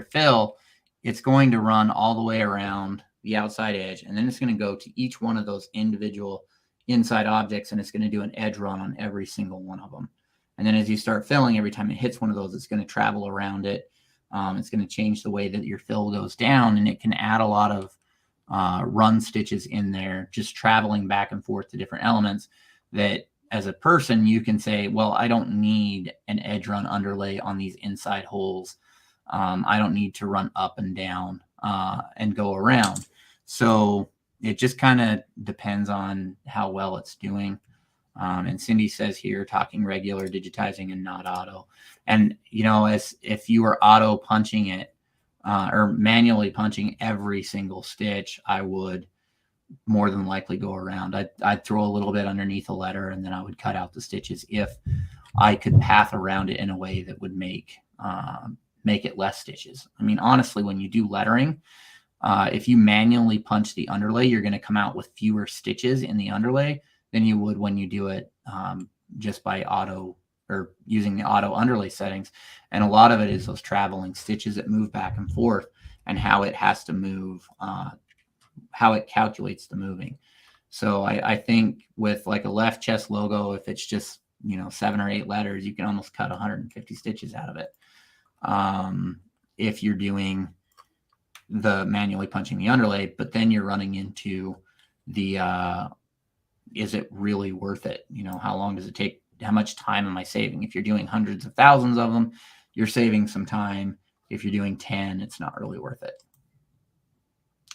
fill, it's going to run all the way around the outside edge, and then it's going to go to each one of those individual inside objects, and it's going to do an edge run on every single one of them. And then as you start filling, every time it hits one of those, it's going to travel around it. It's going to change the way that your fill goes down, and it can add a lot of run stitches in there, just traveling back and forth to different elements that as a person, you can say, well, I don't need an edge run underlay on these inside holes. I don't need to run up and down and go around. So it just kind of depends on how well it's doing. And Cindy says here, talking regular, digitizing, and not auto. And, you know, as if you were auto punching it or manually punching every single stitch, I would more than likely go around. I'd throw a little bit underneath a letter, and then I would cut out the stitches if I could path around it in a way that would make it less stitches. I mean, honestly, when you do lettering, if you manually punch the underlay, you're going to come out with fewer stitches in the underlay than you would when you do it just by auto or using the auto underlay settings. And a lot of it is those traveling stitches that move back and forth and how it has to move, how it calculates the moving. So I think with like a left chest logo, if it's just, you know, 7 or 8 letters, you can almost cut 150 stitches out of it. If you're doing the manually punching the underlay, but then you're running into the, is it really worth it? You know, how long does it take? How much time am I saving? If you're doing hundreds of thousands of them, you're saving some time. If you're doing 10, it's not really worth it.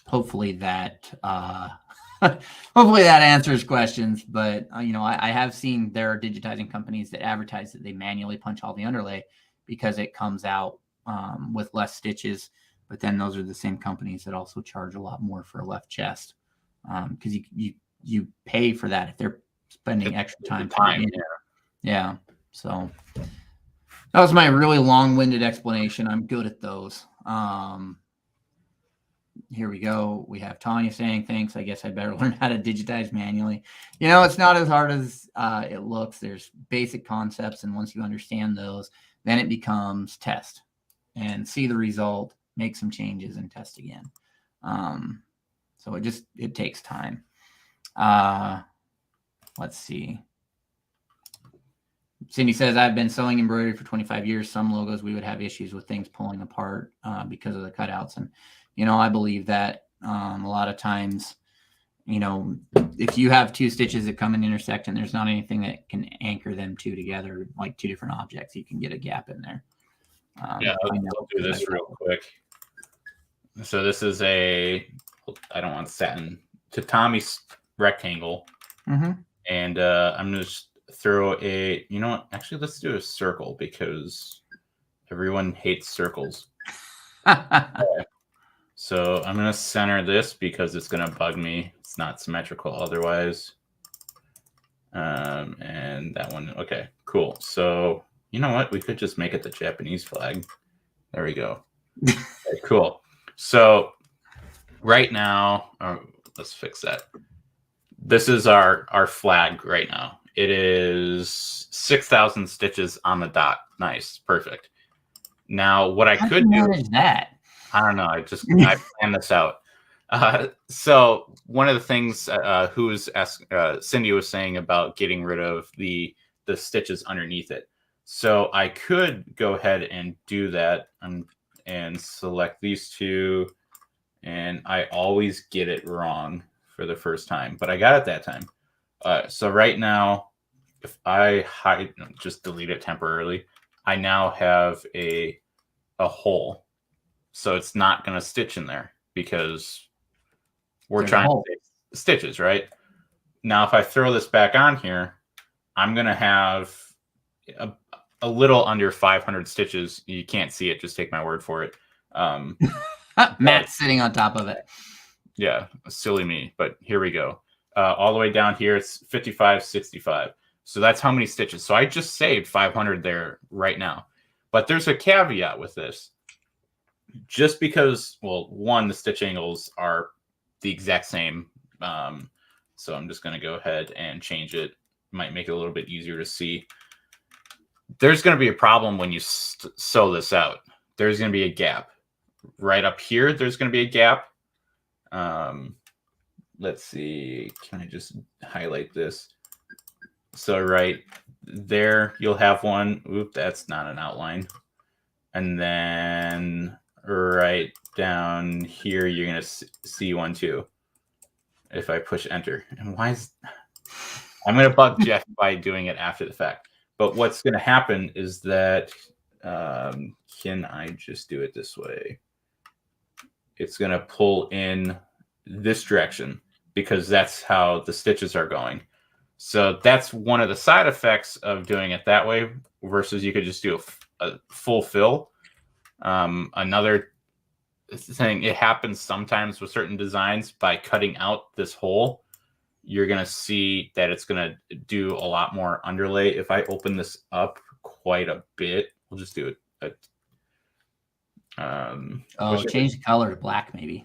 Hopefully that, hopefully that answers questions, but you know, I have seen there are digitizing companies that advertise that they manually punch all the underlay because it comes out with less stitches, but then those are the same companies that also charge a lot more for a left chest because you pay for that if they're spending extra time. Yeah. So that was my really long-winded explanation. I'm good at those. Here we go. We have Tanya saying, thanks. I guess I better learn how to digitize manually. You know, it's not as hard as it looks. There's basic concepts, and once you understand those, then it becomes test and see the result, make some changes, and test again. So it takes time. Let's see. Cindy says, I've been sewing embroidery for 25 years. Some logos we would have issues with things pulling apart because of the cutouts. And, you know, I believe that a lot of times, you know, if you have 2 stitches that come and intersect and there's not anything that can anchor them 2 together, like 2 different objects, you can get a gap in there. Yeah, I'll do this real quick. So this is I don't want satin, tatami rectangle. Mm-hmm. And I'm going to throw you know what? Actually, let's do a circle because everyone hates circles. Okay. So I'm going to center this because it's going to bug me. It's not symmetrical otherwise. And that one. Okay, cool. So you know what? We could just make it the Japanese flag. There we go. Okay, cool. So right now, let's fix that. This is our flag right now. It is 6,000 stitches on the dot. Nice. Perfect. Now, what I could do is that. I don't know. I planned this out. So one of the things Cindy was saying about getting rid of the stitches underneath it. So I could go ahead and do that and select these 2. And I always get it wrong for the first time, but I got it that time. So right now, if I just delete it temporarily, I now have a hole. So it's not going to stitch in there because we're trying to save stitches, right? Now, if I throw this back on here, I'm going to have a little under 500 stitches. You can't see it, just take my word for it. Matt's sitting on top of it. Yeah, silly me, but here we go. All the way down here, it's 55.65. So that's how many stitches. So I just saved 500 there right now. But there's a caveat with this. Just because, well, one, the stitch angles are the exact same. So I'm just going to go ahead and change it. Might make it a little bit easier to see. There's going to be a problem when you sew this out. There's going to be a gap. Right up here, there's going to be a gap. Let's see. Can I just highlight this? So right there, you'll have one. Oop, that's not an outline. And then right down here, you're going to see one too. If I push enter. And why is... I'm going to bug Jeff by doing it after the fact. But what's going to happen is that, can I just do it this way? It's going to pull in this direction because that's how the stitches are going. So that's one of the side effects of doing it that way versus you could just do a full fill. Another thing, it happens sometimes with certain designs by cutting out this hole. You're going to see that it's going to do a lot more underlay. If I open this up quite a bit, we'll just do it. Change the color to black, maybe.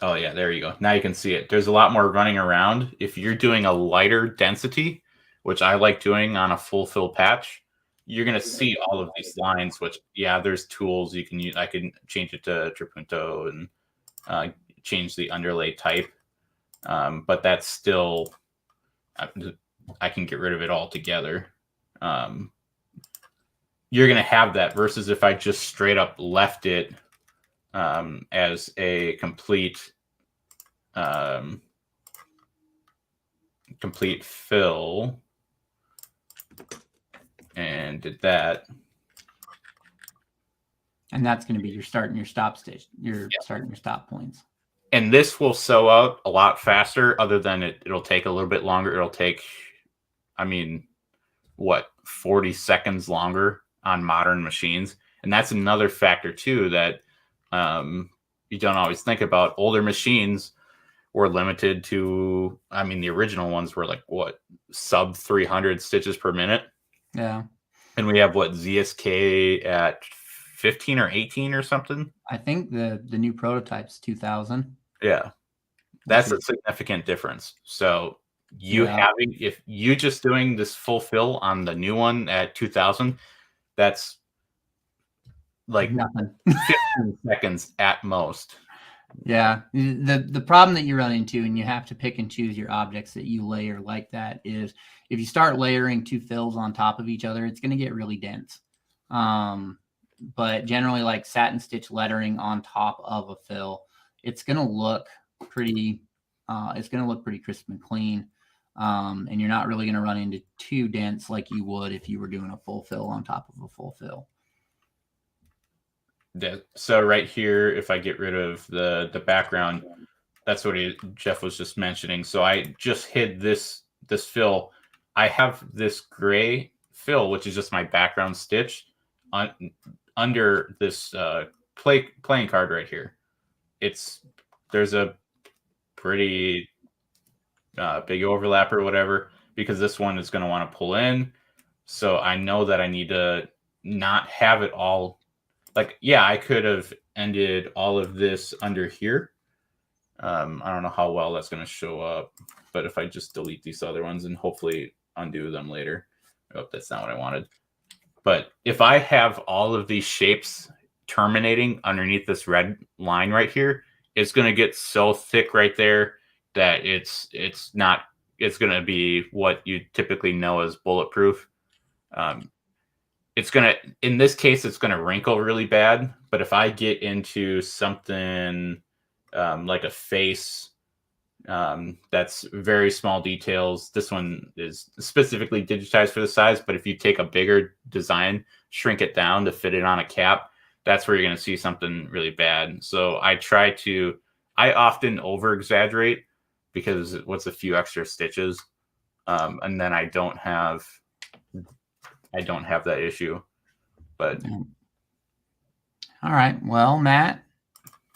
Oh, yeah, there you go. Now you can see it. There's a lot more running around. If you're doing a lighter density, which I like doing on a full fill patch, you're going to see all of these lines, which, yeah, there's tools you can use. I can change it to Trapunto and change the underlay type. But that's still, I can get rid of it altogether. You're going to have that versus if I just straight up left it as a complete fill and did that. And that's going to be your start and your stop stitch, your start and your stop points. And this will sew out a lot faster, other than it'll take a little bit longer. It'll take, I mean, what, 40 seconds longer on modern machines. And that's another factor too that you don't always think about. Older machines were limited to, I mean, the original ones were like, what, sub 300 stitches per minute? Yeah. And we have, what, ZSK at 15 or 18 or something? I think the new prototype's 2000. Yeah. That's a significant difference. So having, if you just doing this full fill on the new one at 2000, that's like nothing. 15 seconds at most. Yeah. The problem that you run into, and you have to pick and choose your objects that you layer like that, is if you start layering two fills on top of each other, it's going to get really dense. But generally, like satin stitch lettering on top of a fill, it's going to look pretty, crisp and clean. And you're not really going to run into too dense like you would if you were doing a full fill on top of a full fill. So right here, if I get rid of the background, that's what Jeff was just mentioning. So I just hid this fill. I have this gray fill, which is just my background stitch under this playing card right here. There's a pretty big overlap or whatever, because this one is going to want to pull in. So I know that I need to not have it all. Like, yeah, I could have ended all of this under here. I don't know how well that's going to show up, but if I just delete these other ones and hopefully undo them later. Oh, that's not what I wanted. But if I have all of these shapes terminating underneath this red line right here, it's going to get so thick right there that it's going to be what you typically know as bulletproof. It's going to, in this case, it's going to wrinkle really bad. But if I get into something like a face, that's very small details. This one is specifically digitized for the size, but if you take a bigger design, shrink it down to fit it on a cap, that's where you're going to see something really bad. So I often over exaggerate because what's a few extra stitches. And then I don't have I don't have that issue. But all right, well, Matt,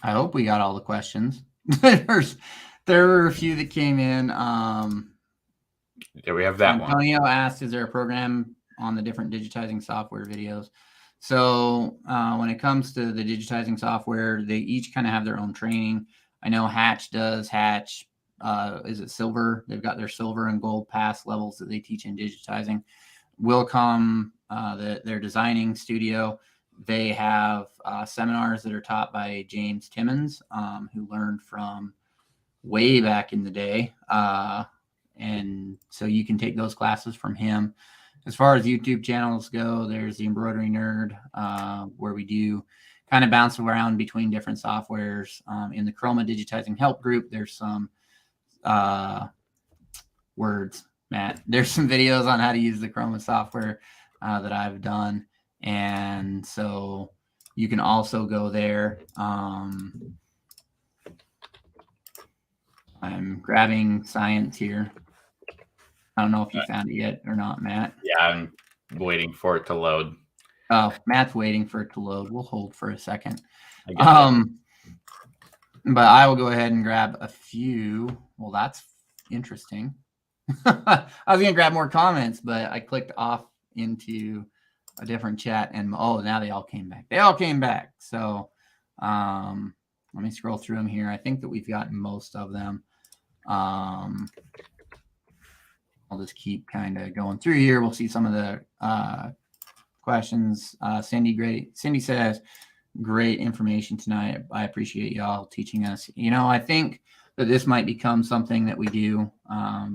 I hope we got all the questions. There were a few that came in. Yeah, we have that one. Antonio asked, is there a program on the different digitizing software videos? So when it comes to the digitizing software, they each kind of have their own training. I know Hatch does. Hatch, is it silver? They've got their silver and gold pass levels that they teach in digitizing. Wilcom, their designing studio, they have seminars that are taught by James Timmons, who learned from way back in the day. And so you can take those classes from him. As far as YouTube channels go, there's the Embroidery Nerd, where we do kind of bounce around between different softwares. In the Chroma Digitizing Help group, there's some Matt. There's some videos on how to use the Chroma software that I've done. And so you can also go there. I'm grabbing science here. I don't know if you found it yet or not, Matt. Yeah, I'm waiting for it to load. Oh, Matt's waiting for it to load. We'll hold for a second. That. But I will go ahead and grab a few. Well, that's interesting. I was going to grab more comments, but I clicked off into a different chat, and oh, now they all came back. They all came back. So let me scroll through them here. I think that we've gotten most of them. I'll just keep kind of going through here. We'll see some of the questions. Cindy says, great information tonight. I appreciate y'all teaching us. You know, I think that this might become something that we do a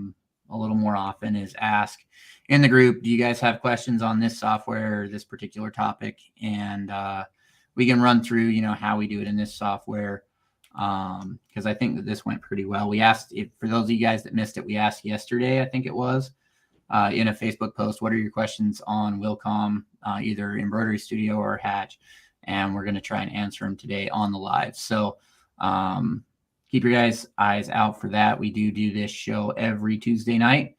little more often, is ask in the group, do you guys have questions on this software or this particular topic? And we can run through, you know, how we do it in this software. Because I think that this went pretty well. We asked, for those of you guys that missed it, we asked yesterday, I think it was, in a Facebook post, what are your questions on Wilcom, either Embroidery Studio or Hatch? And we're going to try and answer them today on the live. So keep your guys' eyes out for that. We do this show every Tuesday night.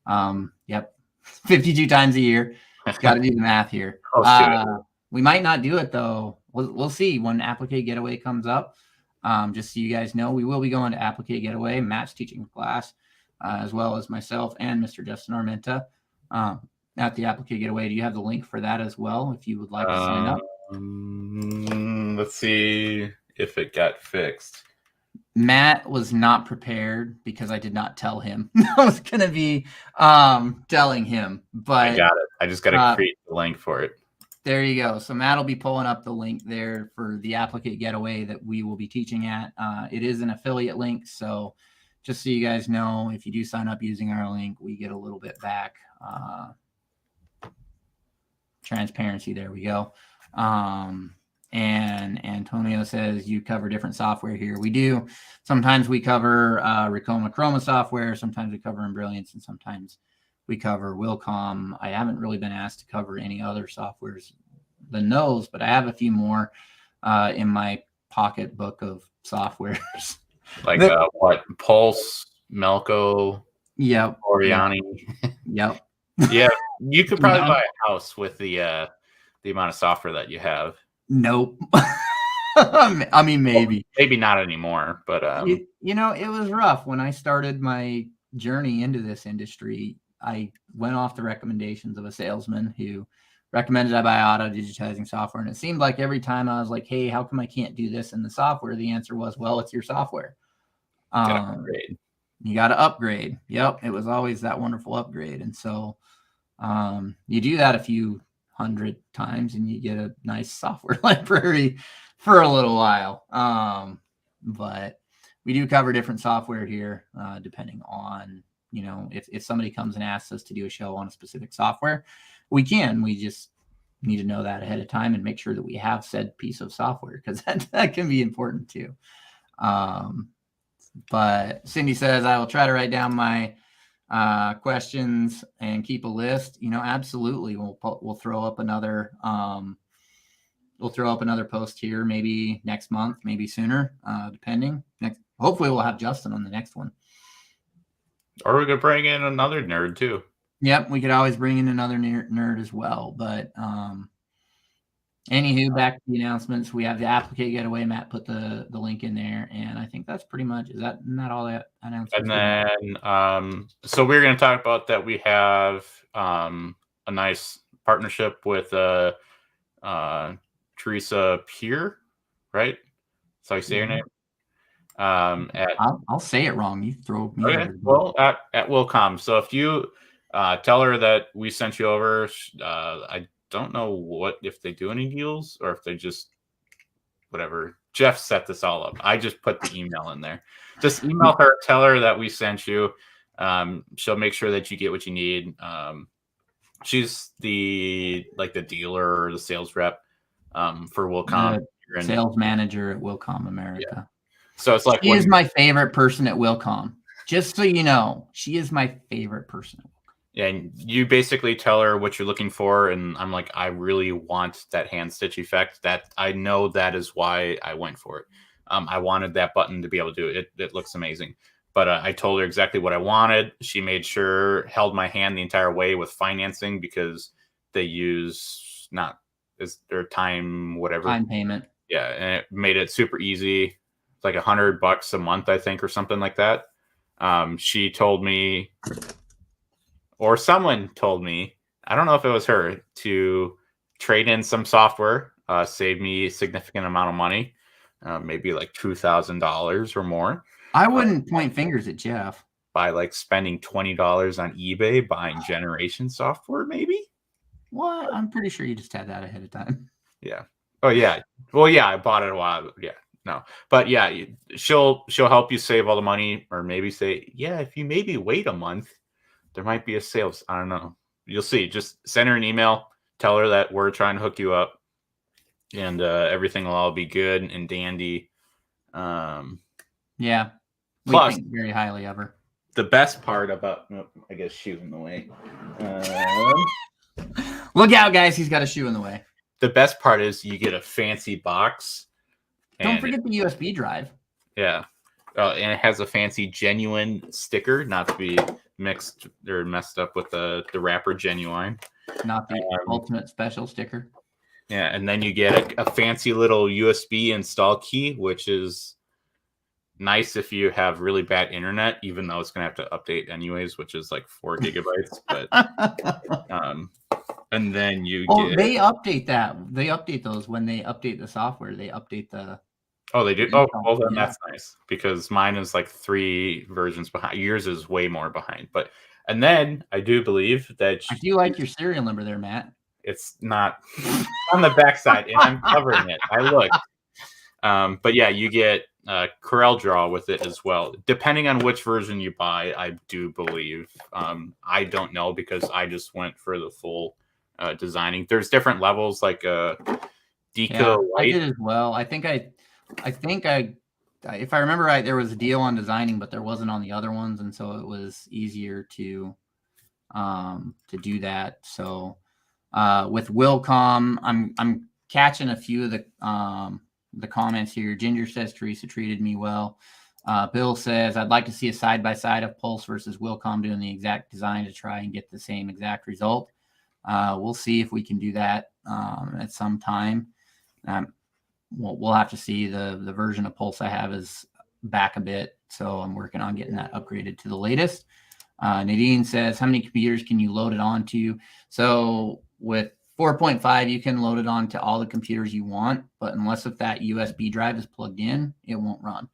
Yep, 52 times a year. Got to do the math here. We might not do it, though. We'll see when Applique Getaway comes up. Just so you guys know, we will be going to Applique Getaway. Matt's teaching the class, as well as myself and Mr. Justin Armenta at the Applique Getaway. Do you have the link for that as well, if you would like to sign up? Let's see if it got fixed. Matt was not prepared because I did not tell him. I was going to be telling him. But I got it. I just got to create the link for it. There you go. So Matt will be pulling up the link there for the Applique Getaway that we will be teaching at. It is an affiliate link. So just so you guys know, if you do sign up using our link, we get a little bit back. Transparency. There we go. And Antonio says you cover different software here. We do. Sometimes we cover Chroma software. Sometimes we cover Brilliance, and sometimes we cover Wilcom. I haven't really been asked to cover any other softwares than those, but I have a few more in my pocketbook of softwares. Like what? Pulse, Melco, yep, Oriani. Yep. Yeah, you could probably buy a house with the amount of software that you have. Nope. I mean, maybe. Well, maybe not anymore, but you know, it was rough when I started my journey into this industry. I went off the recommendations of a salesman who recommended I buy auto digitizing software. And it seemed like every time I was like, hey, how come I can't do this in the software? The answer was, well, it's your software. Upgrade. You got to upgrade. Yep. It was always that wonderful upgrade. And so you do that a few hundred times and you get a nice software library for a little while. But we do cover different software here, depending on, you know, if somebody comes and asks us to do a show on a specific software, we can. We just need to know that ahead of time and make sure that we have said piece of software, because that can be important too. But Cindy says, I will try to write down my questions and keep a list. You know, absolutely. We'll throw up another post here, maybe next month, maybe sooner, depending. Hopefully we'll have Justin on the next one. Or we could bring in another nerd too. Yep, we could always bring in another nerd as well. But anywho, back to the announcements. We have the Applicate Getaway. Matt put the link in there, and I think that's pretty much. Is that not all that announcements? And then, so we're going to talk about that. We have a nice partnership with Teresa Peer, right? That's how you say her name. I'll say it wrong. You throw me. Okay. Well, at Wilcom. So if you tell her that we sent you over, I don't know if they do any deals or if they just whatever. Jeff set this all up. I just put the email in there. Just email her, tell her that we sent you. She'll make sure that you get what you need. She's the dealer or the sales rep for Wilcom. Sales manager at Wilcom America. Yeah. So it's like she is my favorite person at Wilcom. Just so you know, she is my favorite person. Yeah, and you basically tell her what you're looking for, and I'm like, I really want that hand stitch effect. That I know that is why I went for it. I wanted that button to be able to do it. It looks amazing. But I told her exactly what I wanted. She made sure, held my hand the entire way with financing because they use their time, whatever. Time payment. Yeah, and it made it super easy. It's like $100 a month, I think, or something like that. She told me, or someone told me, I don't know if it was her, to trade in some software, save me a significant amount of money, maybe like $2,000 or more. I wouldn't point fingers at Jeff. By like spending $20 on eBay buying generation software, maybe? What? I'm pretty sure you just had that ahead of time. Yeah. Oh, yeah. Well, yeah, I bought it a while ago. Yeah. No. But yeah, she'll help you save all the money, or maybe say, yeah, if you maybe wait a month, there might be a sale. I don't know. You'll see. Just send her an email. Tell her that we're trying to hook you up, and everything will all be good and dandy. Yeah. We Plus, think very highly of her. The best part about, I guess, shoe in the way. Look out, guys. He's got a shoe in the way. The best part is you get a fancy box. Don't forget the USB drive. Yeah. And it has a fancy genuine sticker, not to be mixed or messed up with the wrapper genuine. Not the ultimate special sticker. Yeah, and then you get a fancy little USB install key, which is nice if you have really bad internet, even though it's going to have to update anyways, which is like 4 gigabytes. But and then you get... they update that. They update those when they update the software. They update the... Oh, they do? Oh, well, then that's nice, because mine is like 3 versions behind. Yours is way more behind. And then I do believe that... I do like your serial number there, Matt. It's not on the backside, and I'm covering it. I looked. But yeah, you get Corel Draw with it as well. Depending on which version you buy, I do believe. I don't know, because I just went for the full designing. There's different levels, like Deco White. I did as well. I think if I remember right, there was a deal on designing, but there wasn't on the other ones, and so it was easier to do that. So with Wilcom, I'm catching a few of the comments here. Ginger says Teresa treated me well. Bill says I'd like to see a side-by-side of Pulse versus Wilcom doing the exact design to try and get the same exact result. We'll see if we can do that at some time. We'll have to see. The version of Pulse I have is back a bit, so I'm working on getting that upgraded to the latest. Nadine says, how many computers can you load it onto? So with 4.5, you can load it onto all the computers you want, but unless if that USB drive is plugged in, it won't run.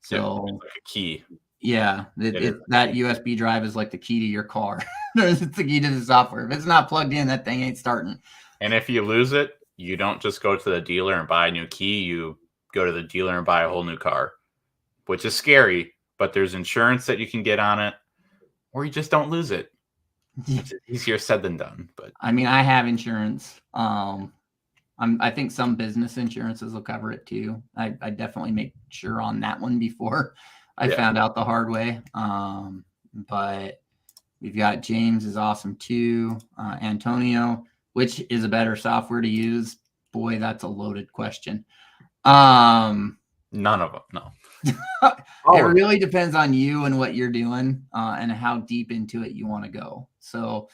So it's like a key. Yeah, that USB drive is like the key to your car. It's the key to the software. If it's not plugged in, that thing ain't starting. And if you lose it, you don't just go to the dealer and buy a new key. You go to the dealer and buy a whole new car, which is scary, but there's insurance that you can get on it, or you just don't lose it. It's easier said than done. But I mean, I have insurance. I think some business insurances will cover it too. I definitely make sure on that one before I found out the hard way. But we've got James is awesome too. Antonio, which is a better software to use? Boy, that's a loaded question. None of them. No. It really depends on you and what you're doing and how deep into it you want to go. So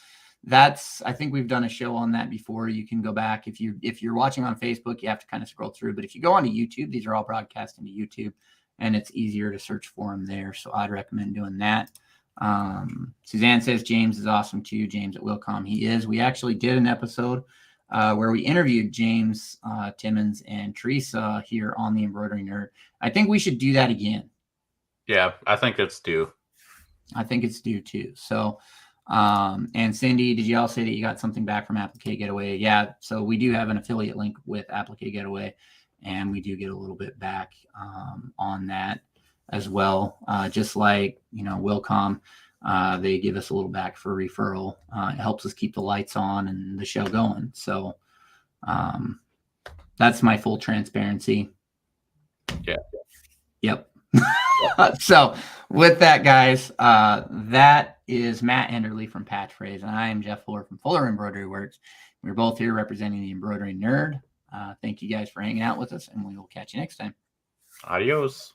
I think we've done a show on that before. You can go back if you're watching on Facebook, you have to kind of scroll through. But if you go onto YouTube, these are all broadcast into YouTube, and it's easier to search for them there. So I'd recommend doing that. Suzanne says James is awesome too. James at Wilcom, he is. We actually did an episode where we interviewed James Timmons and Teresa here on the Embroidery Nerd. I think we should do that again. Yeah, I think it's due. I think it's due too. So, and Cindy, did you all say that you got something back from Applique Getaway? Yeah. So we do have an affiliate link with Applique Getaway, and we do get a little bit back on that as well. Just like, Wilcom, they give us a little back for referral. It helps us keep the lights on and the show going. So that's my full transparency. Yeah. Yep. So with that, guys, that is Matt Enderley from Patchphrase, and I am Jeff Fuller from Fuller Embroidery Works. We're both here representing the Embroidery Nerd. Thank you guys for hanging out with us, and we will catch you next time. Adios.